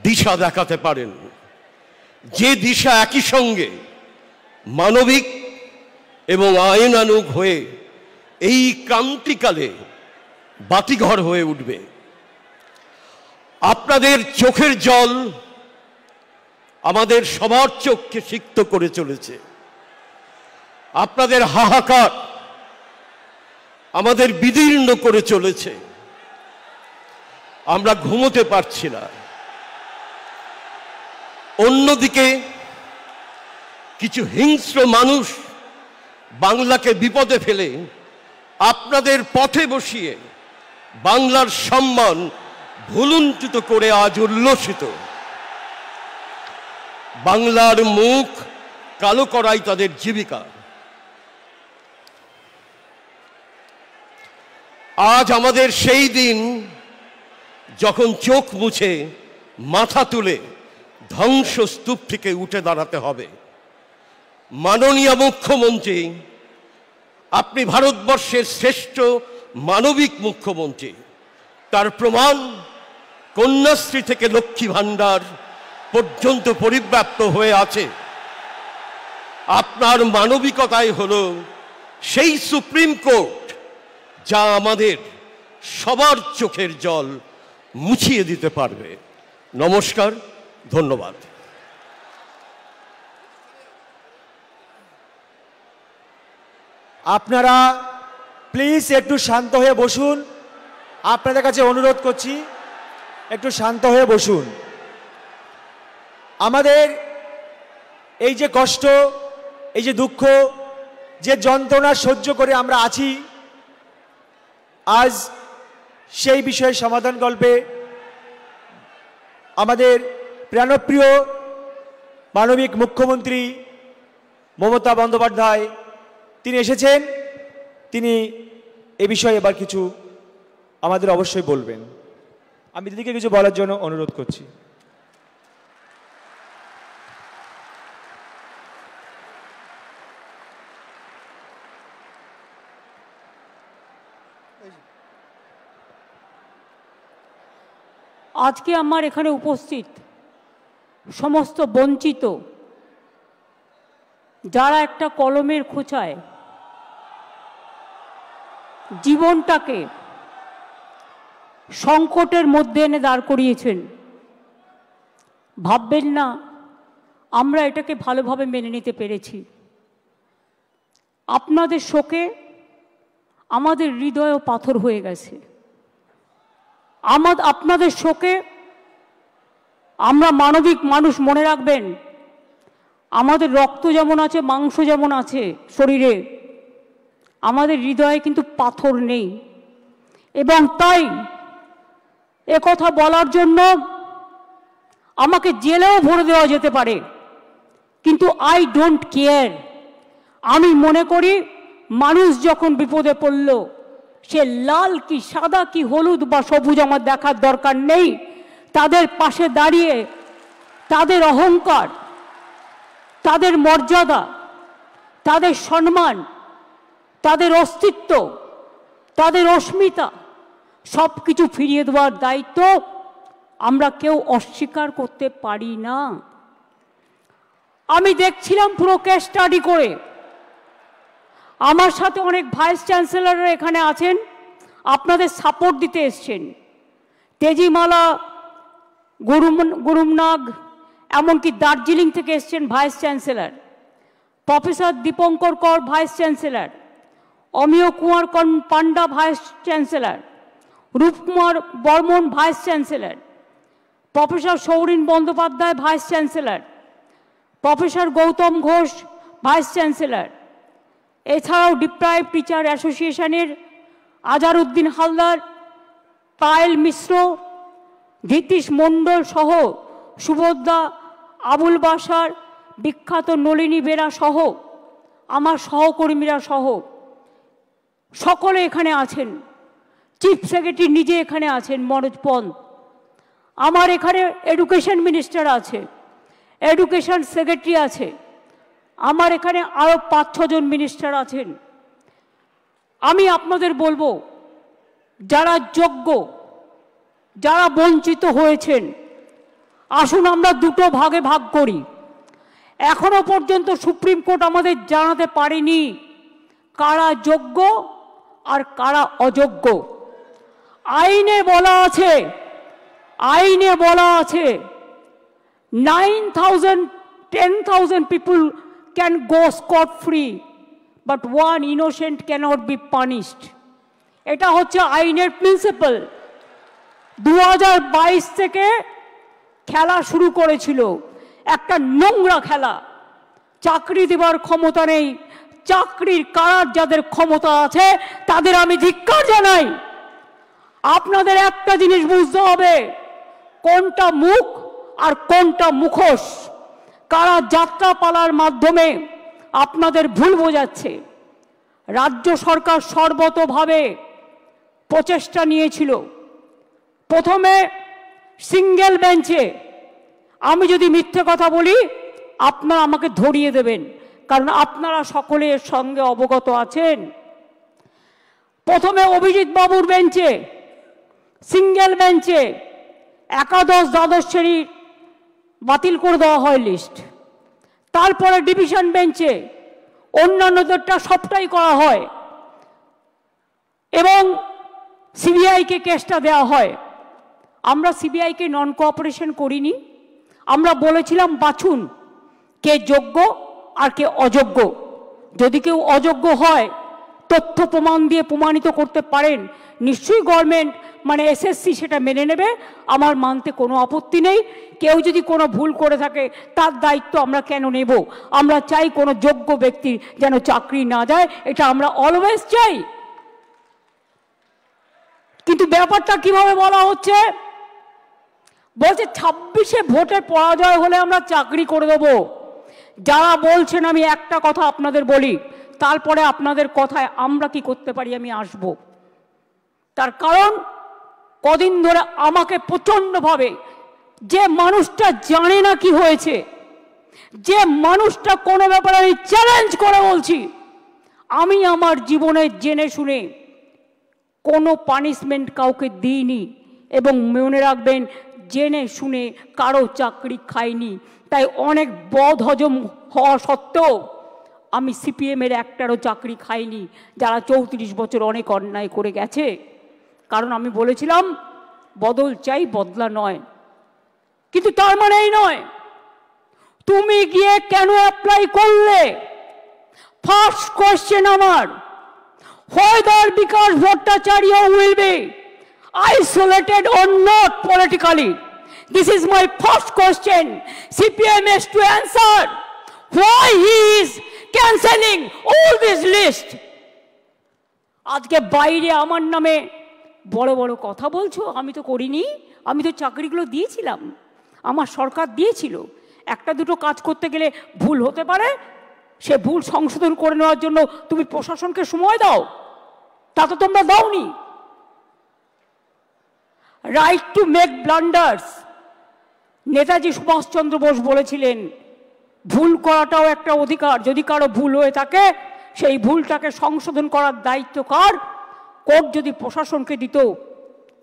দিশা দেখাতে পারেন, যে দিশা একই সঙ্গে মানবিক এবং আইনানুগ হয়ে এই ক্রান্তিকালে বাতিঘর হয়ে উঠবে। আপনাদের চোখের জল আমাদের সবার চোখকে সিক্ত করে চলেছে। আপনাদের হাহাকার আমাদের বিদীর্ণ করে চলেছে। আমরা ঘুমোতে পারছি না। অন্যদিকে কিছু হিংস্র মানুষ বাংলাকে বিপদে ফেলে আপনাদের পথে বসিয়ে বাংলার সম্মান ভুলুণ্ঠিত করে আজ উল্লসিত। বাংলার মুখ কালো করাই তাদের জীবিকা। আজ আমাদের সেই দিন যখন চোখ মুছে মাথা তুলে ধ্বংসস্তূপ থেকে উঠে দাঁড়াতে হবে। মাননীয় মুখ্যমন্ত্রী, আপনি ভারতবর্ষের শ্রেষ্ঠ মানবিক মুখ্যমন্ত্রী। তার প্রমাণ কন্যাশ্রী থেকে লক্ষ্মী ভাণ্ডার পর্যন্ত পরিব্যাপ্ত হয়ে আছে। আপনার মানবিকতাই হলো সেই সুপ্রিম কোর্ট যা আমাদের সবার চোখের জল মুছিয়ে দিতে পারবে। নমস্কার, ধন্যবাদ। আপনারা প্লিজ একটু শান্ত হয়ে বসুন। আপনাদের কাছে অনুরোধ করছি, একটু শান্ত হয়ে বসুন। আমাদের এই যে কষ্ট, এই যে দুঃখ, যে যন্ত্রণা সহ্য করে আমরা আছি, আজ সেই বিষয়ে সমাধান গল্পে আমাদের প্রাণপ্রিয় মানবিক মুখ্যমন্ত্রী মমতা বন্দ্যোপাধ্যায় তিনি এসেছেন। তিনি এ বিষয়ে এবার কিছু আমাদের অবশ্যই বলবেন। আমি দিদিকে কিছু বলার জন্য অনুরোধ করছি। আজকে আমার এখানে উপস্থিত সমস্ত বঞ্চিত যারা একটা কলমের খোঁচায় জীবনটাকে সংকটের মধ্যে এনে দাঁড় করিয়েছেন, ভাববেন না আমরা এটাকে ভালোভাবে মেনে নিতে পেরেছি। আপনাদের শোকে আমাদের হৃদয়ও পাথর হয়ে গেছে। আপনাদের শোকে আমরা মানবিক মানুষ, মনে রাখবেন আমাদের রক্ত যেমন আছে, মাংস যেমন আছে শরীরে, আমাদের হৃদয়ে কিন্তু পাথর নেই। এবং তাই কথা বলার জন্য আমাকে জেলেও ভরে দেওয়া যেতে পারে, কিন্তু আই ডোন্ট কেয়ার। আমি মনে করি মানুষ যখন বিপদে পড়ল, সে লাল কি সাদা কি হলুদ বা সবুজ আমার দেখার দরকার নেই। তাদের পাশে দাঁড়িয়ে তাদের অহংকার, তাদের মর্যাদা, তাদের সম্মান, তাদের অস্তিত্ব, তাদের অস্মিতা সব কিছু ফিরিয়ে দেওয়ার দায়িত্ব আমরা কেউ অস্বীকার করতে পারি না। আমি দেখছিলাম পুরো কেস স্টাডি করে। আমার সাথে অনেক ভাইস চ্যান্সেলররা এখানে আছেন, আপনাদের সাপোর্ট দিতে এসছেন। তেজিমালা, গুরুমনাগ, এমনকি দার্জিলিং থেকে এসছেন vice chancellor, professor Dipankar Kar vice chancellor, Amiya Kumar Panda vice chancellor, Rupkumar Barman vice chancellor, professor Saurin Bandyopadhyay vice chancellor, professor Gautam Ghosh vice chancellor, এছাড়াও ডিপ্রাইভ টিচার অ্যাসোসিয়েশনের আজারউদ্দিন হালদার, পায়েল মিশ্র, ধীতিশ মণ্ডল সহ সুভদ্রা, আবুল বাসার, বিখ্যাত নলিনী বেরা সহ আমার সহকর্মীরা সহ সকলে এখানে আছেন। চিফ সেক্রেটারি নিজে এখানে আছেন মনোজ পন্ত। আমার এখানে এডুকেশন মিনিস্টার আছে, এডুকেশন সেক্রেটারি আছে, আমার এখানে আরও 5-6 জন মিনিস্টার আছেন। আমি আপনাদের বলবো, যারা যোগ্য, যারা বঞ্চিত হয়েছেন, আসুন আমরা দুটো ভাগে ভাগ করি। এখনো পর্যন্ত সুপ্রিম কোর্ট আমাদের জানাতে পারেনি কারা যোগ্য আর কারা অযোগ্য। আইনে বলা আছে 9,000-10,000 people can go scot free, but one innocent cannot be punished. এটা হচ্ছে আইনের প্রিন্সিপাল। 2022 থেকে খেলা শুরু করেছিল, একটা নোংরা খেলা। চাকরি দেওয়ার ক্ষমতা নেই, চাকরির কারার যাদের ক্ষমতা আছে তাদের আমি ধিক্কার জানাই। আপনাদের একটা জিনিস বুঝতে হবে, কোনটা মুখ আর কোনটা মুখোশ। কারা যাত্রাপালার মাধ্যমে আপনাদের ভুল বোঝাচ্ছে। রাজ্য সরকার সর্বতোভাবে প্রচেষ্টা নিয়েছিল। প্রথমে সিঙ্গেল বেঞ্চে, আমি যদি মিথ্যে কথা বলি আপনারা আমাকে ধরিয়ে দেবেন, কারণ আপনারা সকলে এর সঙ্গে অবগত আছেন। প্রথমে অভিজিৎ বাবুর বেঞ্চে, সিঙ্গেল বেঞ্চে একাদশ দ্বাদশ শ্রেণীর বাতিল করে দেওয়া হয় লিস্ট, তারপরে ডিভিশন বেঞ্চে অন্যান্যদেরটা সবটাই করা হয় এবং সিবিআইকে কেসটা দেওয়া হয়। আমরা সিবিআইকে নন কোঅপারেশন করিনি, আমরা বলেছিলাম বাছুন কে যোগ্য আর কে অযোগ্য। যদি কেউ অযোগ্য হয় তথ্য প্রমাণ দিয়ে প্রমাণিত করতে পারেন, নিশ্চয়ই গভর্নমেন্ট মানে এসএসসি সেটা মেনে নেবে, আমার মানতে কোনো আপত্তি নেই। কেউ যদি কোনো ভুল করে থাকে তার দায়িত্ব আমরা কেন নেব? আমরা চাই কোনো যোগ্য ব্যক্তির যেন চাকরি না যায়, এটা আমরা অলওয়েজ চাই। কিন্তু ব্যাপারটা কিভাবে বলা হচ্ছে, বলছে 26-এ ভোটে পরাজয় হলে আমরা চাকরি করে দেব। যারা বলছেন, আমি একটা কথা আপনাদের বলি, তারপরে আপনাদের কথায় আমরা কি করতে পারি আমি আসব। তার কারণ কদিন ধরে আমাকে প্রচণ্ডভাবে, যে মানুষটা জানে না কি হয়েছে, যে মানুষটা কোনো ব্যাপারে আমি চ্যালেঞ্জ করে বলছি, আমি আমার জীবনে জেনে শুনে কোনো পানিশমেন্ট কাউকে দিইনি এবং মনে রাখবেন জেনে শুনে কারো চাকরি খাইনি। তাই অনেক বদ হজম হওয়া সত্ত্বেও আমি সিপিএমের একটারও চাকরি খাইনি, যারা 34 বছর অনেক অন্যায় করে গেছে। কারণ আমি বলেছিলাম বদল চাই, বদলা নয়। কিন্তু তার মানে এই নয় তুমি গিয়ে কেন অ্যাপ্লাই করলে। ফার্স্ট কোয়েশ্চেন আমার, whether Vikas Bhattacharya will be isolated or not politically. This is my first question. CPM has to answer why he is cancelling all this list. আজকে বাইরে আমার নামে বড় বড় কথা বলছো, আমি তো করিনি, আমি তো চাকরিগুলো দিয়েছিলাম, আমার সরকার দিয়েছিল। একটা দুটো কাজ করতে গেলে ভুল হতে পারে, সে ভুল সংশোধন করে নেওয়ার জন্য তুমি প্রশাসনকে সময় দাও, তা তো তোমরা দাওনি। Right to make blunders, Netaji Subhash Chandra Bose বলেছিলেন ভুল করাটাও একটা অধিকার। যদি কারো ভুল হয়ে থাকে সেই ভুলটাকে সংশোধন করার দায়িত্ব কার? কোর্ট যদি প্রশাসনকে দিত,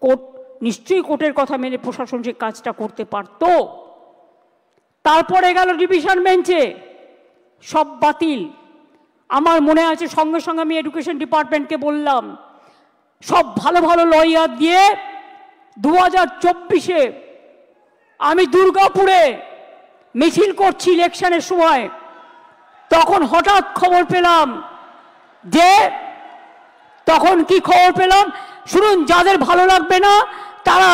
কোর্ট নিশ্চয়ই কোর্টের কথা মেনে প্রশাসন সেই কাজটা করতে পারত। তারপরে গেল ডিভিশন বেঞ্চে, সব বাতিল। আমার মনে আছে সঙ্গে সঙ্গে আমি এডুকেশন ডিপার্টমেন্টকে বললাম সব ভালো ভালো লয়ার দিয়ে 2024-এ আমি দুর্গাপুরে মিছিল করছি ইলেকশনের সময়। তখন হঠাৎ খবর পেলাম যে, তখন কি খবর পেলাম শুনুন, যাদের ভালো লাগবে না তারা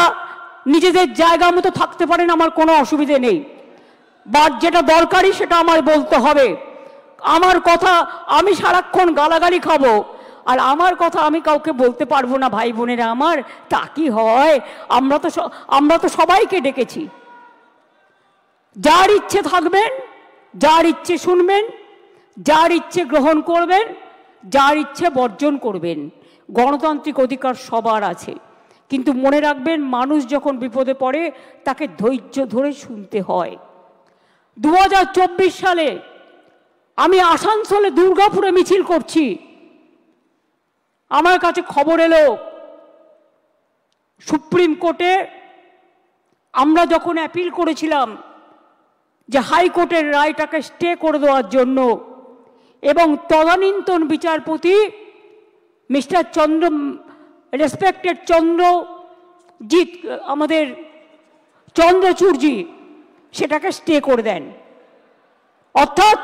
নিজেদের জায়গা মতো থাকতে পারেন, আমার কোনো অসুবিধে নেই, বাট যেটা দরকারি সেটা আমার বলতে হবে। আমার কথা আমি সারাক্ষণ গালাগালি খাবো আর আমার কথা আমি কাউকে বলতে পারবো না ভাই বোনেরা আমার, তা কি হয়? আমরা তো সবাইকে ডেকেছি। যার ইচ্ছে থাকবেন, যার ইচ্ছে শুনবেন, যার ইচ্ছে গ্রহণ করবেন, যার ইচ্ছে বর্জন করবেন। গণতান্ত্রিক অধিকার সবার আছে, কিন্তু মনে রাখবেন মানুষ যখন বিপদে পড়ে তাকে ধৈর্য ধরে শুনতে হয়। 2024 সালে আমি আসানসোলে দুর্গাপুরে মিছিল করছি, আমার কাছে খবর এলো সুপ্রিম কোর্টে আমরা যখন অ্যাপিল করেছিলাম যে হাইকোর্টের রায়টাকে স্টে করে দেওয়ার জন্য, এবং তদানীন্তন বিচারপতি মিস্টার রেসপেক্টেড চন্দ্রজিৎ, আমাদের চন্দ্রচূড়জি সেটাকে স্টে করে দেন। অর্থাৎ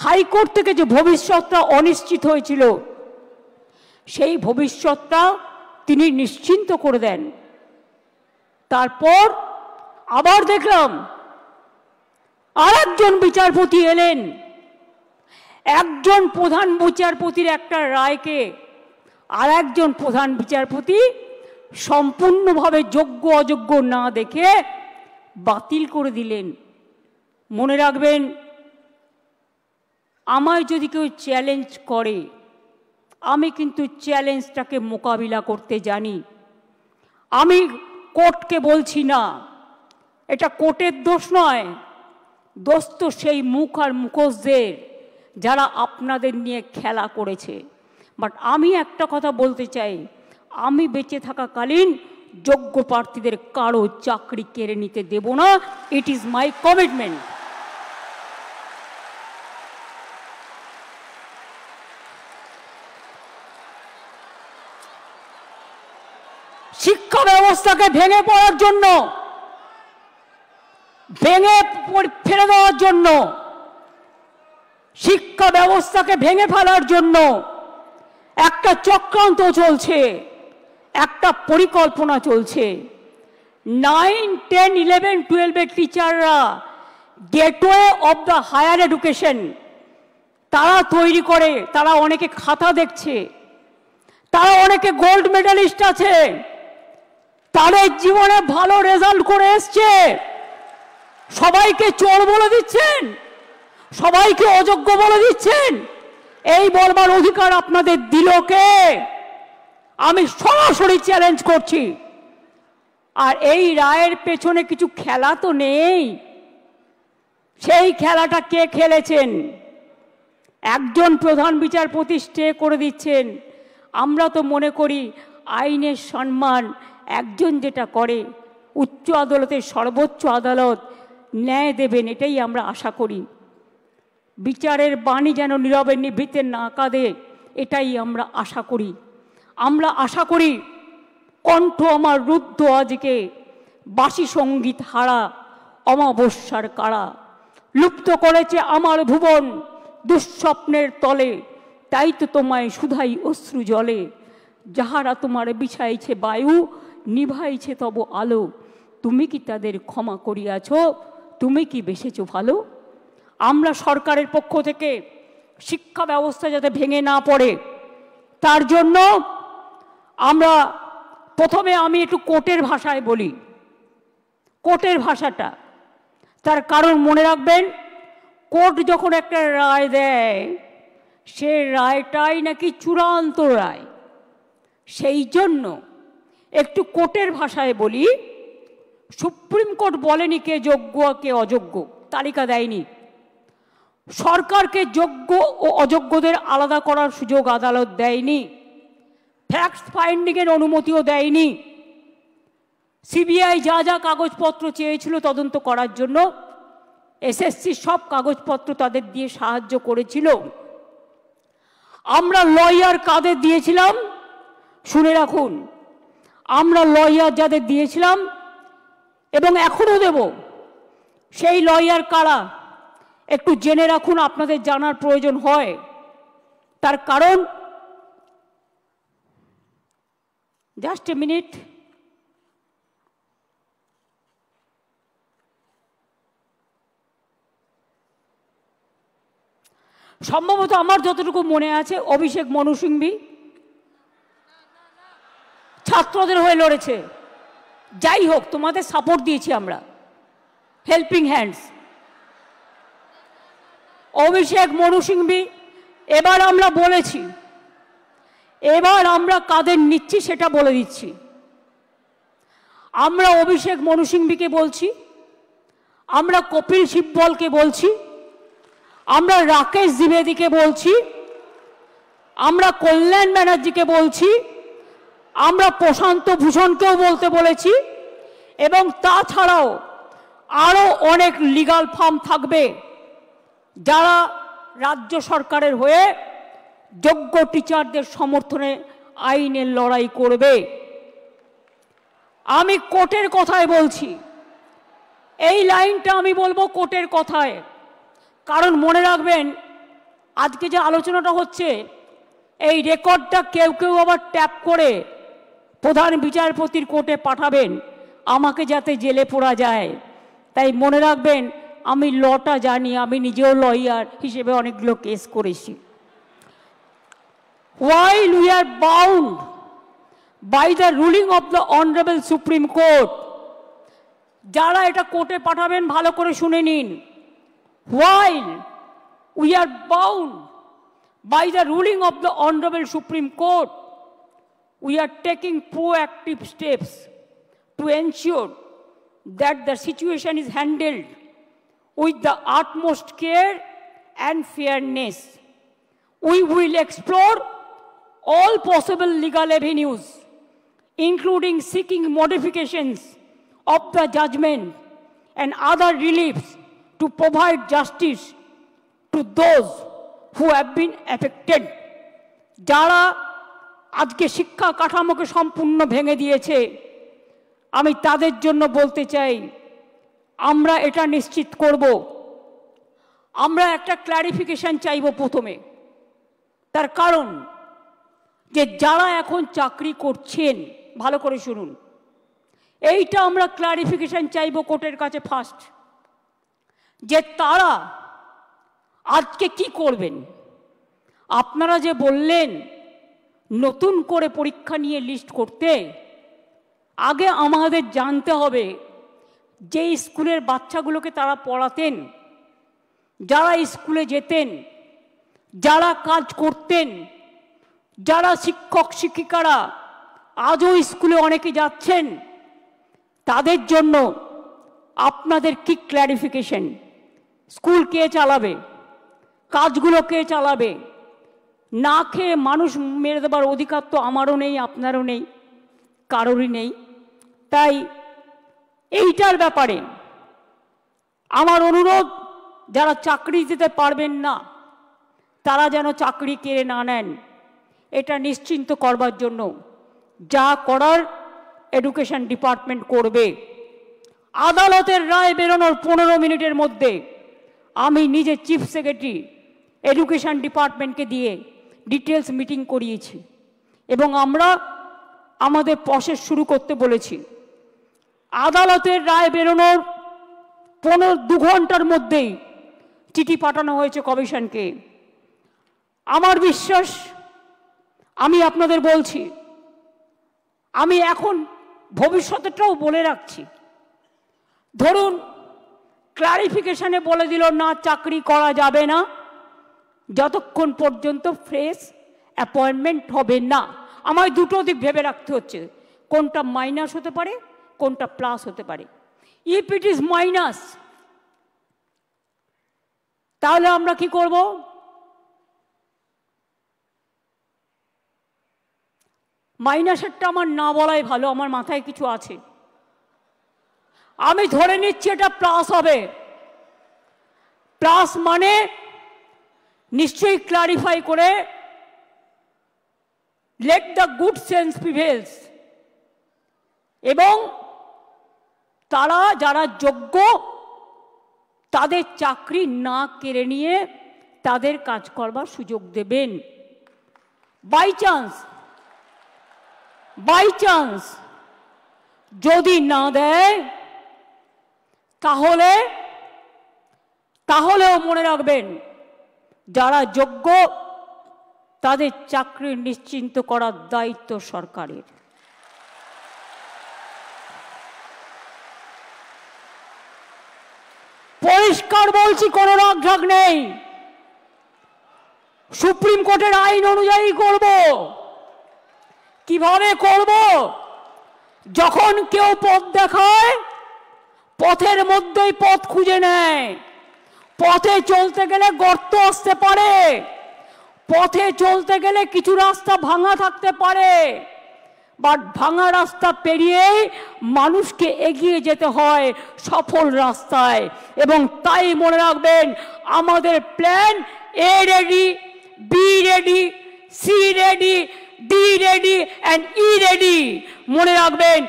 হাইকোর্ট থেকে যে ভবিষ্যৎটা অনিশ্চিত হয়েছিল সেই ভবিষ্যৎটা তিনি নিশ্চিন্ত করে দেন। তারপর আবার দেখলাম আর একজন বিচারপতি এলেন, একজন প্রধান বিচারপতির একটা রায়কে আর একজন প্রধান বিচারপতি সম্পূর্ণভাবে যোগ্য অযোগ্য না দেখে বাতিল করে দিলেন। মনে রাখবেন, আমায় যদি কেউ চ্যালেঞ্জ করে আমি কিন্তু চ্যালেঞ্জটাকে মোকাবিলা করতে জানি। আমি কোর্টকে বলছি না, এটা কোর্টের দোষ নয়, দোষ তো সেই মুখ আর মুখোশদের যারা আপনাদের নিয়ে খেলা করেছে। বাট আমি একটা কথা বলতে চাই, আমি বেঁচে থাকাকালীন যোগ্য প্রার্থীদের কারো চাকরি কেড়ে নিতে দেব না। It is my commitment. শিক্ষা ব্যবস্থাকে ভেঙে পড়ার জন্য, ভেঙে ফেলে দেওয়ার জন্য, শিক্ষা ব্যবস্থাকে ভেঙে ফেলার জন্য একটা চক্রান্ত চলছে, একটা পরিকল্পনা চলছে। 9, 10, 11, 12 টিচাররা gateway of the higher education তারা তৈরি করে। তারা অনেকে খাতা দেখছে, তারা অনেকে গোল্ড মেডালিস্ট আছে, তাদের জীবনে ভালো রেজাল্ট করে এসছে। সবাইকে চোর বলে দিচ্ছেন, সবাইকে অযোগ্য বলে দিচ্ছেন। এই বলবার অধিকার আপনাদের দিল কে? আমি সরাসরি চ্যালেঞ্জ করছি। আর এই রায়ের পেছনে কিছু খেলা তো নেই। সেই খেলাটা কে খেলেছেন? একজন প্রধান বিচারপতি স্টে করে দিচ্ছেন। আমরা তো মনে করি আইনের সম্মান একজন যেটা করে, উচ্চ আদালতের সর্বোচ্চ আদালত ন্যায় দেবেন, এটাই আমরা আশা করি। বিচারের বাণী যেন নীরবে নিভৃতে না কাঁদে, এটাই আমরা আশা করি। আমরা আশা করি কণ্ঠ আমার রুদ্ধ আজকে, বাসি সঙ্গীত হারা অমাবস্যার কারা। লুপ্ত করেছে আমার ভুবন দুঃস্বপ্নের তলে, তাই তো তোমায় শুধাই অশ্রু জলে। যাহারা তোমার বিছাইছে বায়ু, নিভাইছে তব আলো, তুমি কি তাদের ক্ষমা করিয়াছ? তুমি কি বেসেছ ভালো? আমরা সরকারের পক্ষ থেকে শিক্ষা ব্যবস্থা যাতে ভেঙে না পড়ে, তার জন্য আমরা প্রথমে আমি একটু কোর্টের ভাষায় বলি। কোর্টের ভাষাটা, তার কারণ মনে রাখবেন, কোর্ট যখন একটা রায় দেয়, সে রায়টাই নাকি চূড়ান্ত রায়। সেই জন্য একটু কোর্টের ভাষায় বলি। সুপ্রিম কোর্ট বলেনি কে যোগ্য কে অযোগ্য, তালিকা দেয়নি। সরকারকে যোগ্য ও অযোগ্যদের আলাদা করার সুযোগ আদালত দেয়নি। ফ্যাক্ট ফাইন্ডিংয়ের অনুমতিও দেয়নি। সিবিআই যা যা কাগজপত্র চেয়েছিল তদন্ত করার জন্য, এসএসসি সব কাগজপত্র তাদের দিয়ে সাহায্য করেছিল। আমরা লয়ার কাদের দিয়েছিলাম শুনে রাখুন। আমরা লয়ার যাদের দিয়েছিলাম এবং এখনো দেব, সেই লয়ার কারা একটু জেনে রাখুন, আপনাদের জানার প্রয়োজন হয়। তার কারণ, জাস্ট এ মিনিট, সম্ভবত আমার যতটুকু মনে আছে অভিষেক মনু সিংভি ছাত্রদের হয়ে লড়েছে। যাই হোক, তোমাদের সাপোর্ট দিয়েছি আমরা, হেল্পিং হ্যান্ডস। অভিষেক মনু সিংভি, এবার আমরা বলেছি, এবার আমরা কাদের নিচ্ছি সেটা বলে দিচ্ছি। আমরা অভিষেক মনু সিংভিকে বলছি, আমরা কপিল সিব্বলকে বলছি, আমরা রাকেশ দ্বিবেদীকে বলছি, আমরা কল্যাণ ব্যানার্জিকে বলছি, আমরা প্রশান্ত ভূষণকেও বলতে বলেছি, এবং তাছাড়াও আরও অনেক লিগাল ফার্ম থাকবে যারা রাজ্য সরকারের হয়ে যোগ্য টিচারদের সমর্থনে আইনের লড়াই করবে। আমি কোর্টের কথায় বলছি, এই লাইনটা আমি বলবো কোর্টের কথায়। কারণ মনে রাখবেন, আজকে যে আলোচনাটা হচ্ছে, এই রেকর্ডটা কেউ কেউ আবার ট্যাপ করে প্রধান বিচারপতির কোর্টে পাঠাবেন, আমাকে যাতে জেলে পড়া যায়। তাই মনে রাখবেন, আমি লটা জানি, আমি নিজেও লয়ার হিসেবে অনেকগুলো কেস করেছি। While we are bound by the ruling of the Honorable Supreme Court, যারা এটা কোর্টে পাঠাবেন ভালো করে শুনে নিন। While we are bound by the ruling of the Honorable Supreme Court, we are taking proactive steps to ensure that the situation is handled with the utmost care and fairness. We will explore all possible legal avenues including seeking modifications of the judgment and other reliefs to provide justice to those who have been affected. যারা আজকে শিক্ষা কাঠামোকে সম্পূর্ণ ভেঙে দিয়েছে, আমি তাদের জন্য বলতে চাই, আমরা এটা নিশ্চিত করব, আমরা একটা ক্ল্যারিফিকেশন চাইব প্রথমে। তার কারণ যে যারা এখন চাকরি করছেন, ভালো করে শুনুন, এইটা আমরা ক্ল্যারিফিকেশন চাইব কোর্টের কাছে ফার্স্ট, যে তারা আজকে কি করবেন। আপনারা যে বললেন নতুন করে পরীক্ষা নিয়ে লিস্ট করতে, আগে আমাদের জানতে হবে যে স্কুলের বাচ্চাগুলোকে তারা পড়াতেন, যারা স্কুলে যেতেন, যারা কাজ করতেন, যারা শিক্ষক শিক্ষিকারা আজও স্কুলে অনেকে যাচ্ছেন, তাদের জন্য আপনাদের কি ক্ল্যারিফিকেশন, স্কুল কে চালাবে, কাজগুলো কে চালাবে। না খেয়ে মানুষ মেরে দেবার অধিকার তো আমারও নেই, আপনারও নেই, কারোরই নেই। তাই এইটার ব্যাপারে আমার অনুরোধ, যারা চাকরি দিতে পারবেন না তারা যেন চাকরি কেড়ে না নেন, এটা নিশ্চিন্ত করবার জন্য যা করার এডুকেশন ডিপার্টমেন্ট করবে। আদালতের রায় বেরোনোর 15 মিনিটের মধ্যে আমি নিজে চিফ সেক্রেটারি এডুকেশন ডিপার্টমেন্টকে দিয়ে ডিটেলস মিটিং করিয়েছি এবং আমরা আমাদের প্রসেস শুরু করতে বলেছি। আদালতের রায় বেরোনোর 2 ঘন্টার মধ্যেই চিঠি পাঠানো হয়েছে কমিশনকে। আমার বিশ্বাস, আমি আপনাদের বলছি, আমি এখন ভবিষ্যতেটাও বলে রাখছি, ধরুন ক্লারিফিকেশনে বলে দিল না চাকরি করা যাবে না যতক্ষণ পর্যন্ত ফ্রেশ অ্যাপয়েন্টমেন্ট হবে না। আমায় দুটো দিক ভেবে রাখতে হচ্ছে, কোনটা মাইনাস হতে পারে, কোনটা প্লাস হতে পারে। ইফ ইট ইজ মাইনাস, তাহলে আমরা কি করব? মাইনাসেরটা আমার না বলাই ভালো, আমার মাথায় কিছু আছে। আমি ধরে নিচ্ছি এটা প্লাস হবে। প্লাস মানে নিশ্চয়ই ক্লারিফাই করে let the good sense prevails, এবং তারা যারা যোগ্য তাদের চাকরি না কেড়ে নিয়ে তাদের কাজ করবার সুযোগ দেবেন। বাই চান্স যদি না দেয় তাহলেও মনে রাখবেন যারা যোগ্য তাদের চাকরি নিশ্চিন্ত করার দায়িত্ব সরকারের। পরিষ্কার বলছি, কোনো রাগঢাক নেই। সুপ্রিম কোর্টের আইন অনুযায়ী করব। কিভাবে করব? যখন কেউ পথ দেখায় পথের মধ্যেই পথ খুঁজে নেয়। পথে চলতে গেলে গর্ত আসতে পারে, পথে চলতে গেলে কিছু রাস্তা ভাঙা থাকতে পারে, বাট ভাঙা রাস্তা পেরিয়েই মানুষকে এগিয়ে যেতে হয় সফল রাস্তায়। এবং তাই মনে রাখবেন, আমাদের plan A ready, B ready, C ready, D ready and E ready. মনে রাখবেন,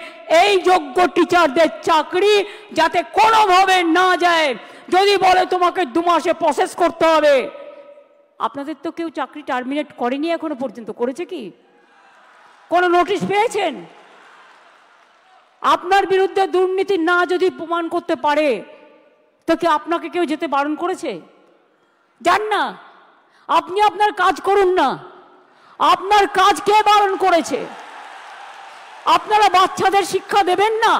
এই যোগ্য টিচারদের চাকরি যাতে কোনোভাবে না যায়। যদি বলে তোমাকে 2 মাসে প্রসেস করতে হবে, আপনাদের তো কেউ চাকরি টার্মিনেট করেনি এখনো পর্যন্ত, করেছে কি? কোনো নোটিশ পেয়েছেন? আপনার বিরুদ্ধে দুর্নীতি না যদি প্রমাণ করতে পারে তো কি আপনাকে কেউ যেতে বারণ করেছে? যান না, আপনি আপনার কাজ করুন না। আপনার কাজ কে বারণ করেছে? আপনারা বাচ্চাদের শিক্ষা দেবেন না,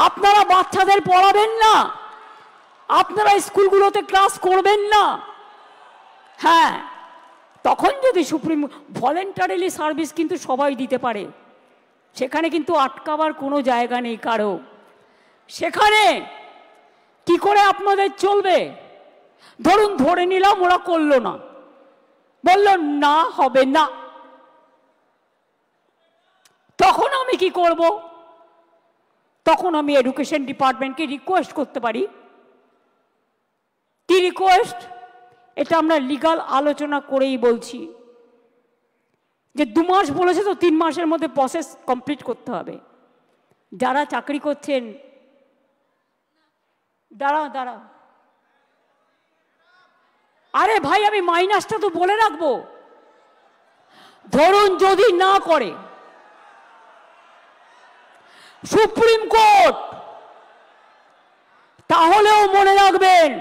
আপনারা বাচ্চাদের পড়াবেন না, আপনারা স্কুলগুলোতে ক্লাস করবেন না। হ্যাঁ, তখন যদি সুপ্রিম ভলেন্টারিলি সার্ভিস কিন্তু সবাই দিতে পারে, সেখানে কিন্তু আটকাবার কোনো জায়গা নেই কারো। সেখানে কি করে আপনাদের চলবে? ধরুন ধরে নিলাম ওরা করলো না, বলল না হবে না, তখন আমি কি করব? তখন আমি এডুকেশন ডিপার্টমেন্টকে রিকোয়েস্ট করতে পারি। কি রিকোয়েস্ট? এটা আমরা লিগাল আলোচনা করেই বলছি যে 2 মাস বলেছে তো 3 মাসের মধ্যে প্রসেস কমপ্লিট করতে হবে। যারা চাকরি করছেন, দাঁড়া আরে ভাই, আমি মাইনাসটা তো বলে রাখবো। ধরুন যদি না করে সুপ্রিম কোর্ট, তাহলেও মনে রাখবেন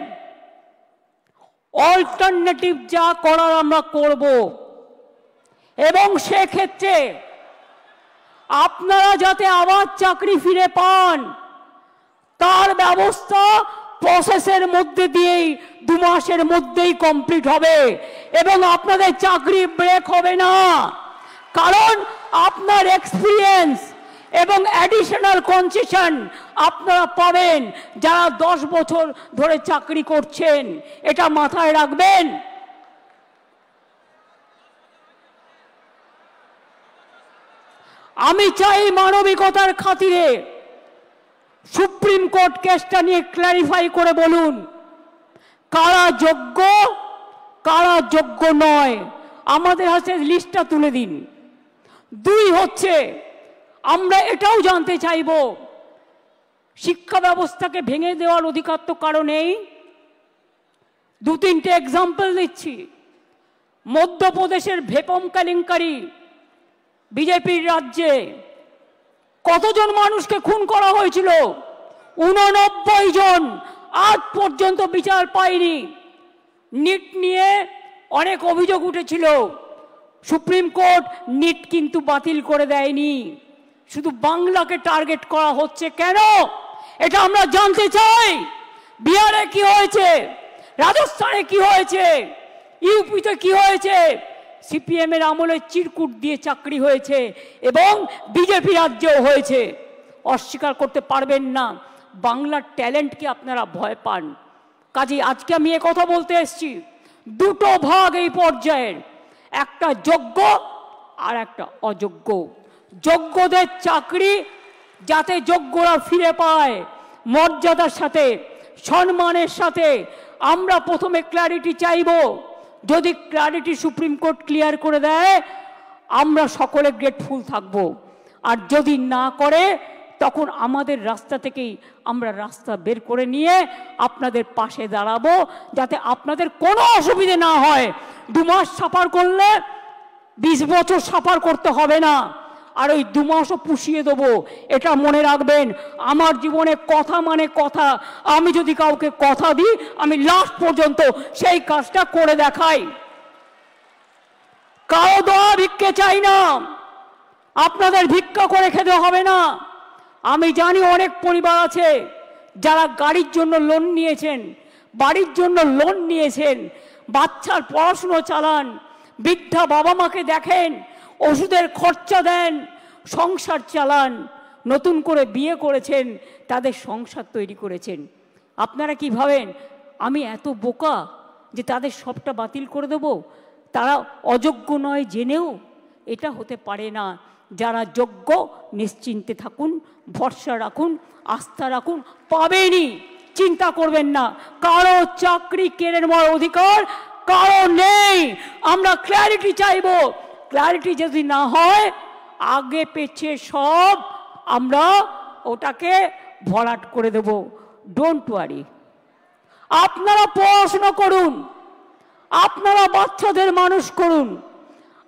অল্টারনেটিভ যা করার আমরা করব, এবং সেক্ষেত্রে আপনারা যাতে আবার চাকরি ফিরে পান তার ব্যবস্থা প্রসেসের মধ্যে দিয়েই 2 মাসের মধ্যেই কমপ্লিট হবে, এবং আপনাদের চাকরি ব্রেক হবে না। কারণ আপনার এক্সপিরিয়েন্স এবং অ্যাডিশনাল কনসেশন আপনারা পাবেন যারা 10 বছর ধরে চাকরি করছেন। এটা মাথায় রাখবেন। আমি চাই মানবিকতার খাতিরে সুপ্রিম কোর্ট কেসটা নিয়ে ক্ল্যারিফাই করে বলুন কারা যোগ্য কারা যোগ্য নয়। আমাদের হাতে লিস্টটা তুলে দিন। 2 হচ্ছে, আমরা এটাও জানতে চাইব শিক্ষা ব্যবস্থাকে ভেঙে দেওয়ার অধিকার তো কারো নেই। 2-3টে এক্সাম্পল দিচ্ছি। মধ্যপ্রদেশের ভেপম কেলেঙ্কারি, বিজেপির রাজ্যে কতজন মানুষকে খুন করা হয়েছিল? 89 জন। আজ পর্যন্ত বিচার পায়নি। নিট নিয়ে অনেক অভিযোগ উঠেছিল, সুপ্রিম কোর্ট নিট কিন্তু বাতিল করে দেয়নি। শুধু বাংলাকে টার্গেট করা হচ্ছে কেন? এটা আমরা জানতে চাই। বিহারে কি হয়েছে, রাজস্থানে কি হয়েছে, ইউপিতে কি হয়েছে? সিপিএম এর আমলে চিরকুট দিয়ে চাকরি হয়েছে এবং বিজেপি রাজ্যেও হয়েছে। অস্বীকার করতে পারবেন না। বাংলার ট্যালেন্টকে আপনারা ভয় পান। কাজে আজকে আমি কথা বলতে এসেছি, 2টো ভাগ এই পর্যায়ের, একটা যোগ্য আর একটা অযোগ্য। যোগ্যদের চাকরি যাতে যোগ্যরা ফিরে পায় মর্যাদার সাথে, সম্মানের সাথে, আমরা প্রথমে ক্ল্যারিটি চাইব। যদি ক্ল্যারিটি সুপ্রিম কোর্ট ক্লিয়ার করে দেয় আমরা সকলে গ্রেটফুল থাকব, আর যদি না করে তখন আমাদের রাস্তা থেকেই আমরা রাস্তা বের করে নিয়ে আপনাদের পাশে দাঁড়াবো, যাতে আপনাদের কোনো অসুবিধে না হয়। 2 মাস সাফার করলে 20 বছর সাফার করতে হবে না, আর ওই 2 মাসও পুষিয়ে দেবো। এটা মনে রাখবেন। আমার জীবনে কথা মানে কথা। আমি যদি কাউকে কথা দিই আমি লাস্ট পর্যন্ত সেই কাজটা করে দেখাই। কারো দোয়া ভিক্ষে চাই না, আপনাদের ভিক্ষা করে খেতে হবে না। আমি জানি অনেক পরিবার আছে যারা গাড়ির জন্য লোন নিয়েছেন, বাড়ির জন্য লোন নিয়েছেন, বাচ্চার পড়াশুনো চালান, বৃদ্ধা বাবা মাকে দেখেন, ওষুধের খরচা দেন, সংসার চালান, নতুন করে বিয়ে করেছেন, তাদের সংসার তৈরি করেছেন। আপনারা কি ভাবেন আমি এত বোকা যে তাদের সবটা বাতিল করে দেব? তারা অযোগ্য নয় জেনেও? এটা হতে পারে না। যারা যোগ্য নিশ্চিন্তে থাকুন, ভরসা রাখুন, আস্থা রাখুন, পাবেনই, চিন্তা করবেন না। কারো চাকরি কেড়ে নেওয়ার অধিকার কারো নেই। আমরা ক্ল্যারিটি চাইব। ক্ল্যারিটি যদি না হয় আগে পেছে সব আমরা ওটাকে ভরাট করে দেব। Don't worry. আপনারা পড়াশোনা করুন, আপনারা বাচ্চাদের মানুষ করুন,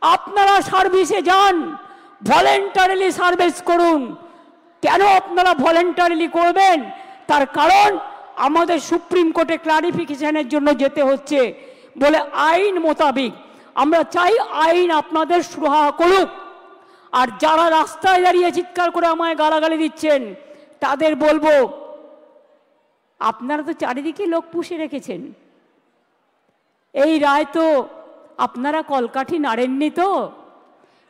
আপনারা সার্ভিসে যান, ভলেন্টারিলি সার্ভিস করুন। কেন আপনারা ভলেন্টারিলি করবেন? তার কারণ আমাদের সুপ্রিম কোর্টে ক্লারিফিকেশনের জন্য যেতে হচ্ছে বলে আইন মোতাবেক আমরা চাই আইন আপনাদের সুরাহা করুক। আর যারা রাস্তায় দাঁড়িয়ে চিৎকার করে আমায় গালাগালি দিচ্ছেন তাদের বলবো, আপনারা তো চারিদিকে লোক পুষে রেখেছেন। এই রায় তো আপনারা কলকাঠি নাড়েননি তো।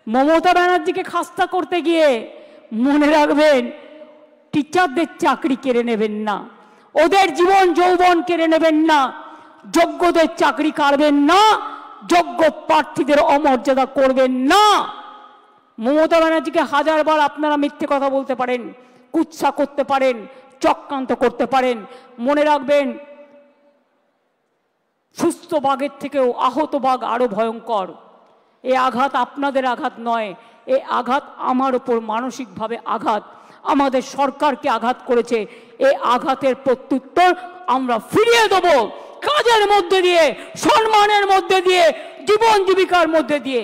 মমতা ব্যানার্জিকে খাস্তা করতে গিয়ে মনে রাখবেন টিচারদের চাকরি কেড়ে নেবেন না, ওদের জীবন যৌবন কেড়ে নেবেন না, যোগ্যদের চাকরি কাড়বেন না, যোগ্য প্রার্থীদের অমর্যাদা করবেন না। মমতা ব্যানার্জিকে হাজারবার আপনারা মিথ্যে কথা বলতে পারেন, কুৎসা করতে পারেন, চক্রান্ত করতে পারেন, মনে রাখবেন সুস্থ বাঘের থেকেও আহত বাঘ আরো ভয়ঙ্কর। এই আঘাত আপনাদের আঘাত নয়, এই আঘাত আমার উপর মানসিকভাবে আঘাত, আমাদের সরকারকে আঘাত করেছে। এই আঘাতের প্রত্যুত্তর আমরা ফিরিয়ে দেব কাজের মধ্যে দিয়ে, সম্মানের মধ্যে দিয়ে, জীবন জীবিকার মধ্যে দিয়ে।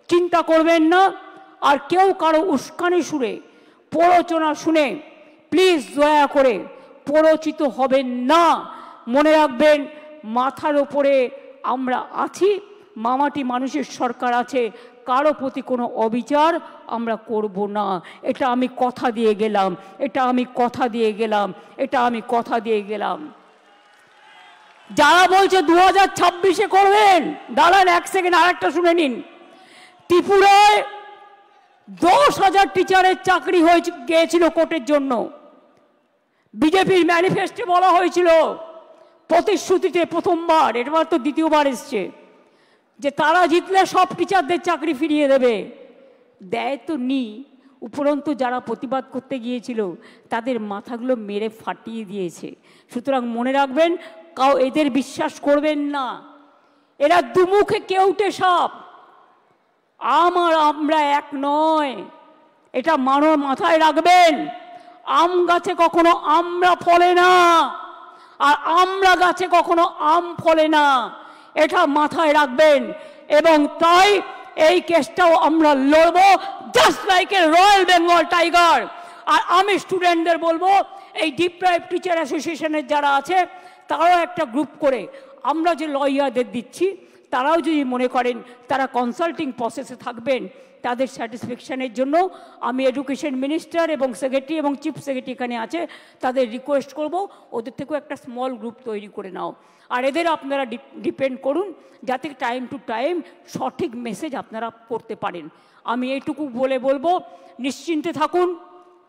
চিন্তা করবেন না, আর কেউ কারো উস্কানি সুরে প্ররোচনা শুনে প্লিজ দয়া করে প্ররোচিত হবেন না। মনে রাখবেন মাথার ওপরে আমরা আছি, মামাটি মানুষের সরকার আছে, কারো প্রতি কোনো অবিচার আমরা করব না। এটা আমি কথা দিয়ে গেলাম, এটা আমি কথা দিয়ে গেলাম, এটা আমি কথা দিয়ে গেলাম। যারা বলছে 2026-এ করবেন, দাঁড়ান এক সেকেন্ড, আরেকটা শুনে নিন। ত্রিপুরায় 10,000 টিচারের চাকরি হয়ে গিয়েছিল কোর্টের জন্য। বিজেপির ম্যানিফেস্টে বলা হয়েছিল, প্রতিশ্রুতিতে প্রথমবার, এবার তো দ্বিতীয়বার এসছে, যে তারা জিতলে সব টিচারদের চাকরি ফিরিয়ে দেবে। দেয় তো নি, উপরন্তু যারা প্রতিবাদ করতে গিয়েছিল তাদের মাথাগুলো মেরে ফাটিয়ে দিয়েছে। সুতরাং মনে রাখবেন, এদের বিশ্বাস করবেন না, এরা দুমুখে কেউটে সাপ। আমরা এক নয়, এটা মাথায় রাখবেন। আম গাছে কখনো আমরা ফলে না, আর আমরা গাছে কখনো আম ফলে না, এটা মাথায় রাখবেন। এবং তাই এই কেসটাও আমরা লড়বো, just like a royal Bengal tiger. আর আমি স্টুডেন্টদের বলবো, এই ডিপ্রাইভ টিচার অ্যাসোসিয়েশনের যারা আছে তারাও একটা গ্রুপ করে, আমরা যে লয়ারদের দিচ্ছি তারাও যদি মনে করেন তারা কনসাল্টিং প্রসেসে থাকবেন, তাদের স্যাটিসফ্যাকশানের জন্য আমি এডুকেশন মিনিস্টার এবং সেক্রেটারি এবং চিফ সেক্রেটারি এখানে আছে, তাদের রিকোয়েস্ট করব ওদের থেকেও একটা স্মল গ্রুপ তৈরি করে নাও। আর এদের আপনারা ডিপেন্ড করুন যাতে টাইম টু টাইম সঠিক মেসেজ আপনারা করতে পারেন। আমি এইটুকু বলবো, নিশ্চিন্তে থাকুন,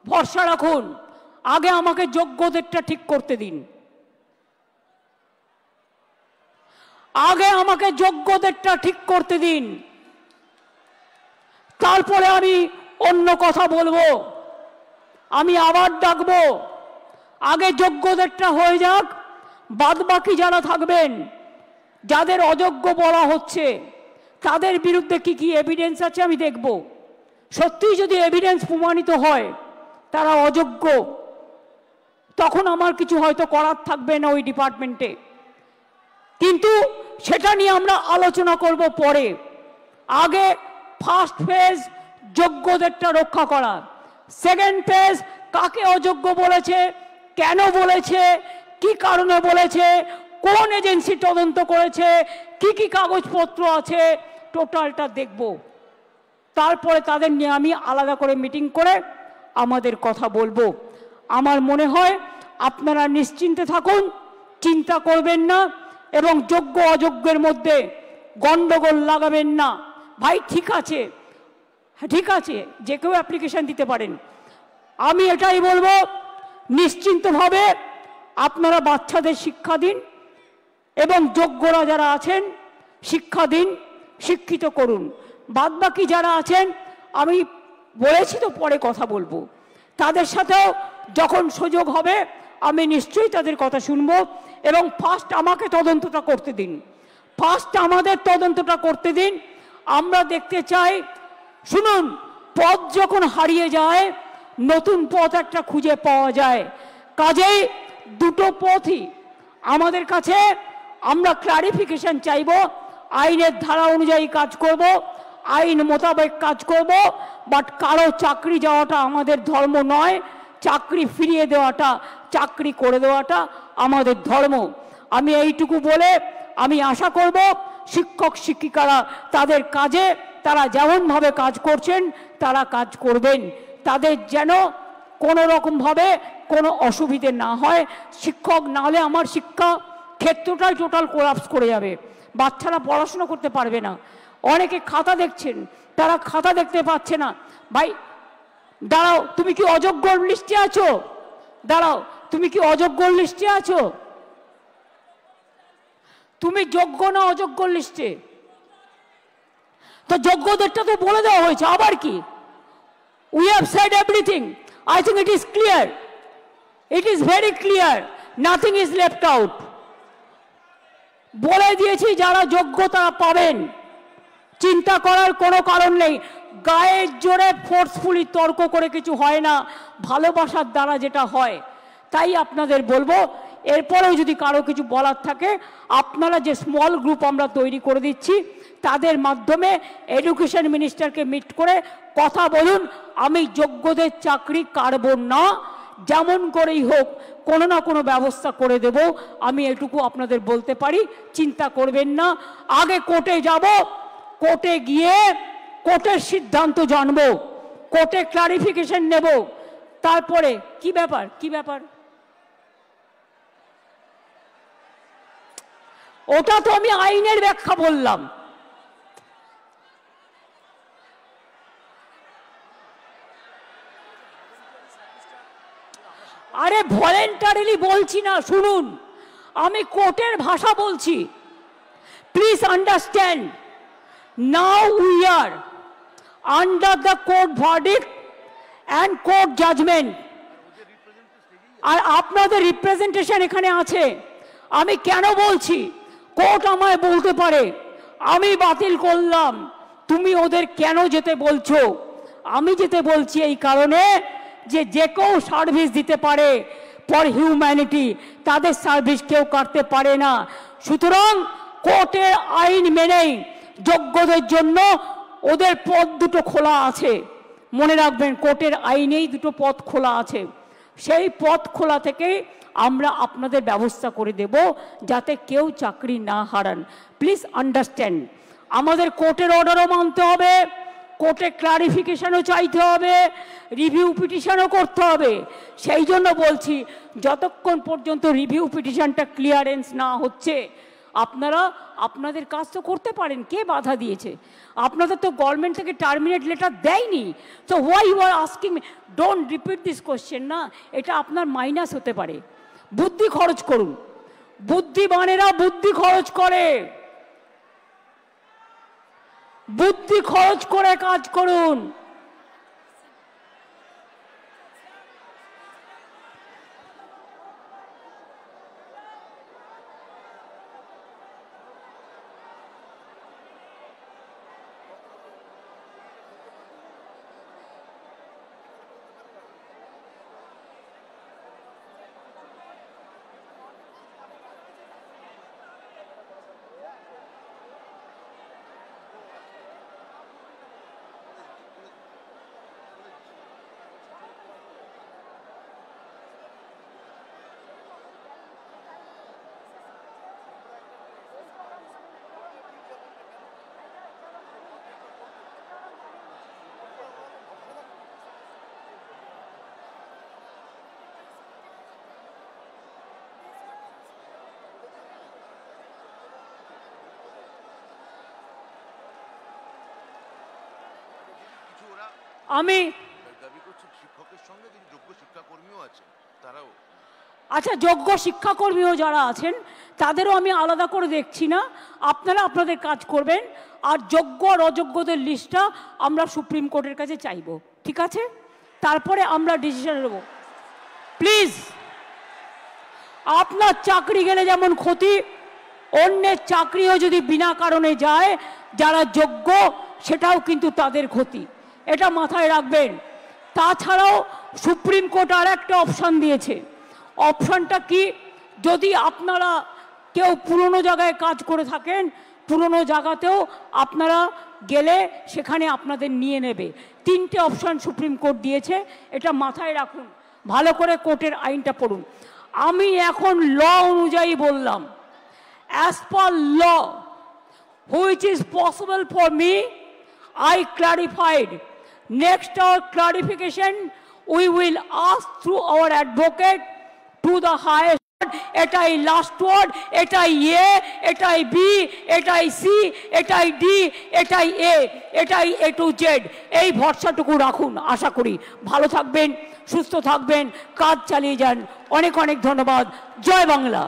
ভরসা রাখুন। আগে আমাকে যোগ্যদেরটা ঠিক করতে দিন, আগে আমাকে যোগ্যদেরটা ঠিক করতে দিন, তারপরে আমি অন্য কথা বলবো, আমি আবার ডাকবো। আগে যোগ্যদেরটা হয়ে যাক, বাদ বাকি যারা থাকবেন, যাদের অযোগ্য বলা হচ্ছে তাদের বিরুদ্ধে কি কি এভিডেন্স আছে আমি দেখব। সত্যিই যদি এভিডেন্স প্রমাণিত হয় তারা অযোগ্য, তখন আমার কিছু হয়তো করার থাকবে না ওই ডিপার্টমেন্টে, কিন্তু সেটা নিয়ে আমরা আলোচনা করব পরে। আগে ফার্স্ট ফেজ যোগ্যদেরটা রক্ষা করা, সেকেন্ড ফেজ কাকে অযোগ্য বলেছে, কেন বলেছে, কি কারণে বলেছে, কোন এজেন্সি তদন্ত করেছে, কি কি কাগজপত্র আছে, টোটালটা দেখব। তারপরে তাদের নিয়ে আমি আলাদা করে মিটিং করে আমাদের কথা বলবো। আমার মনে হয় আপনারা নিশ্চিন্তে থাকুন, চিন্তা করবেন না, এবং যোগ্য অযোগ্যের মধ্যে গন্ডগোল লাগাবেন না। ভাই ঠিক আছে, ঠিক আছে, যে কেউ অ্যাপ্লিকেশন দিতে পারেন। আমি এটাই বলবো, নিশ্চিন্তভাবে আপনারা বাচ্চাদের শিক্ষা দিন এবং যোগ্যরা যারা আছেন শিক্ষা দিন, শিক্ষিত করুন। বাদবাকি যারা আছেন আমি বলেছি তো পরে কথা বলবো, তাদের সাথেও যখন সুযোগ হবে আমি নিশ্চয়ই তাদের কথা শুনবো। এবং ফার্স্ট আমাকে তদন্তটা করতে দিন, ফার্স্ট আমাদের তদন্তটা করতে দিন। আমরা দেখতে চাই, শুনুন, পথ যখন হারিয়ে যায় নতুন পথ একটা খুঁজে পাওয়া যায়। কাজেই দুটো পথই আমাদের কাছে, আমরা ক্লারিফিকেশন চাইব, আইনের ধারা অনুযায়ী কাজ করব, আইন মোতাবেক কাজ করব। বাট কারো চাকরি যাওয়াটা আমাদের ধর্ম নয়, চাকরি ফিরিয়ে দেওয়াটা, চাকরি করে দেওয়াটা আমাদের ধর্ম। আমি এইটুকু বলে আমি আশা করব শিক্ষক শিক্ষিকারা তাদের কাজে তারা যেমনভাবে কাজ করছেন তারা কাজ করবেন, তাদের যেন কোনো রকমভাবে কোনো অসুবিধে না হয়। শিক্ষক না হলে আমার শিক্ষা ক্ষেত্রটাই টোটাল কোলাপস করে যাবে, বাচ্চারা পড়াশোনা করতে পারবে না। অনেকে খাতা দেখছেন, তারা খাতা দেখতে পাচ্ছে না। ভাই দাঁড়াও, তুমি কি অযোগ্য লিস্টে আছো? দাঁড়াও, তুমি কি অযোগ্য লিস্টে আছো? তুমি যোগ্য না অযোগ্য লিস্টে? তো যোগ্যদেরটা তো বলে দেওয়া হয়েছে, আবার কি? We have said everything. I think it is clear. It is very clear. Nothing is left out. বলে দিয়েছি যারা যোগ্য তারা পাবেন, চিন্তা করার কোনো কারণ নেই। গায়ের জোরে ফোর্সফুলি তর্ক করে কিছু হয় না, ভালোবাসার দ্বারা যেটা হয়। তাই আপনাদের বলবো, এরপরেও যদি কারো কিছু বলার থাকে, আপনারা যে স্মল গ্রুপ আমরা তৈরি করে দিচ্ছি তাদের মাধ্যমে এডুকেশন মিনিস্টারকে মিট করে কথা বলুন। আমি যোগ্যদের চাকরি কাটব না, যেমন করেই হোক কোনো না কোনো ব্যবস্থা করে দেব, আমি এটুকু আপনাদের বলতে পারি। চিন্তা করবেন না। আগে কোর্টে যাব, কোর্টে গিয়ে কোর্টের সিদ্ধান্ত জানব, কোর্টে ক্লারিফিকেশন নেব, তারপরে কি ব্যাপার কি ব্যাপার ওটা তো আমি আইনের ব্যাখ্যা বললাম। আরে ভলেন্টারিলি বলছি না, শুনুন, আমি কোর্টের ভাষা বলছি। Please understand, now we are under the court verdict and court judgement. আর আপনাদের রিপ্রেজেন্টেশন এখানে আছে। আমি কেন বলছি, কোর্ট আমায় বলতে পারে আমি বাতিল করলাম, তুমি ওদের কেন যেতে বলছো? আমি যেতে বলছি এই কারণে যে যে কেউ সার্ভিস দিতে পারে ফর হিউম্যানিটি, তাদের সার্ভিস কেউ কাটতে পারে না। সুতরাং কোর্টের আইন মেনেই যোগ্যদের জন্য ওদের পথ দুটো খোলা আছে। মনে রাখবেন, কোর্টের আইনেই দুটো পথ খোলা আছে। সেই পথ খোলা থেকেই আমরা আপনাদের ব্যবস্থা করে দেব যাতে কেউ চাকরি না হারান। প্লিজ আন্ডারস্ট্যান্ড, আমাদের কোর্টের অর্ডারও মানতে হবে, কোর্টে ক্লারিফিকেশনও চাইতে হবে, রিভিউ পিটিশনও করতে হবে। সেই জন্য বলছি, যতক্ষণ পর্যন্ত রিভিউ পিটিশনটা ক্লিয়ারেন্স না হচ্ছে আপনারা আপনাদের কাজ তো করতে পারেন। কে বাধা দিয়েছে? আপনাদের তো গভর্নমেন্ট থেকে টার্মিনেট লেটার দেয়নি। So why you are asking me? Don't repeat this question না, এটা আপনার মাইনাস হতে পারে। বুদ্ধি খরচ করুন, বুদ্ধিমানেরা বুদ্ধি খরচ করে, বুদ্ধি খরচ করে কাজ করুন। আমি আচ্ছা, যোগ্য শিক্ষাকর্মীও যারা আছেন তাদেরও আমি আলাদা করে দেখছি না, আপনারা আপনাদের কাজ করবেন। আর যোগ্য আর অযোগ্যদের লিস্টটা আমরা সুপ্রিম কোর্টের কাছে চাইব, ঠিক আছে? তারপরে আমরা ডিসিশন নেব। প্লিজ, আপনার চাকরি গেলে যেমন ক্ষতি, অন্যের চাকরিও যদি বিনা কারণে যায় যারা যোগ্য, সেটাও কিন্তু তাদের ক্ষতি, এটা মাথায় রাখবেন। তাছাড়াও সুপ্রিম কোর্ট আর একটা অপশান দিয়েছে। অপশানটা কি? যদি আপনারা কেউ পুরনো জায়গায় কাজ করে থাকেন, পুরনো জায়গাতেও আপনারা গেলে সেখানে আপনাদের নিয়ে নেবে। তিনটে অপশান সুপ্রিম কোর্ট দিয়েছে, এটা মাথায় রাখুন, ভালো করে কোর্টের আইনটা পড়ুন। আমি এখন ল অনুযায়ী বললাম, as per law which is possible for me, I clarified. Next our clarification, we will ask through our advocate to the highest court. এটাই লাস্ট ওয়ার্ড, এটাই এ, এটাই বি, এটাই সি, এটাই ডি, এটাই এ, এটাই এ টু জেড। এই ভরসাটুকু রাখুন। আশা করি ভালো থাকবেন, সুস্থ থাকবেন, কাজ চালিয়ে যান। অনেক অনেক ধন্যবাদ। জয় বাংলা।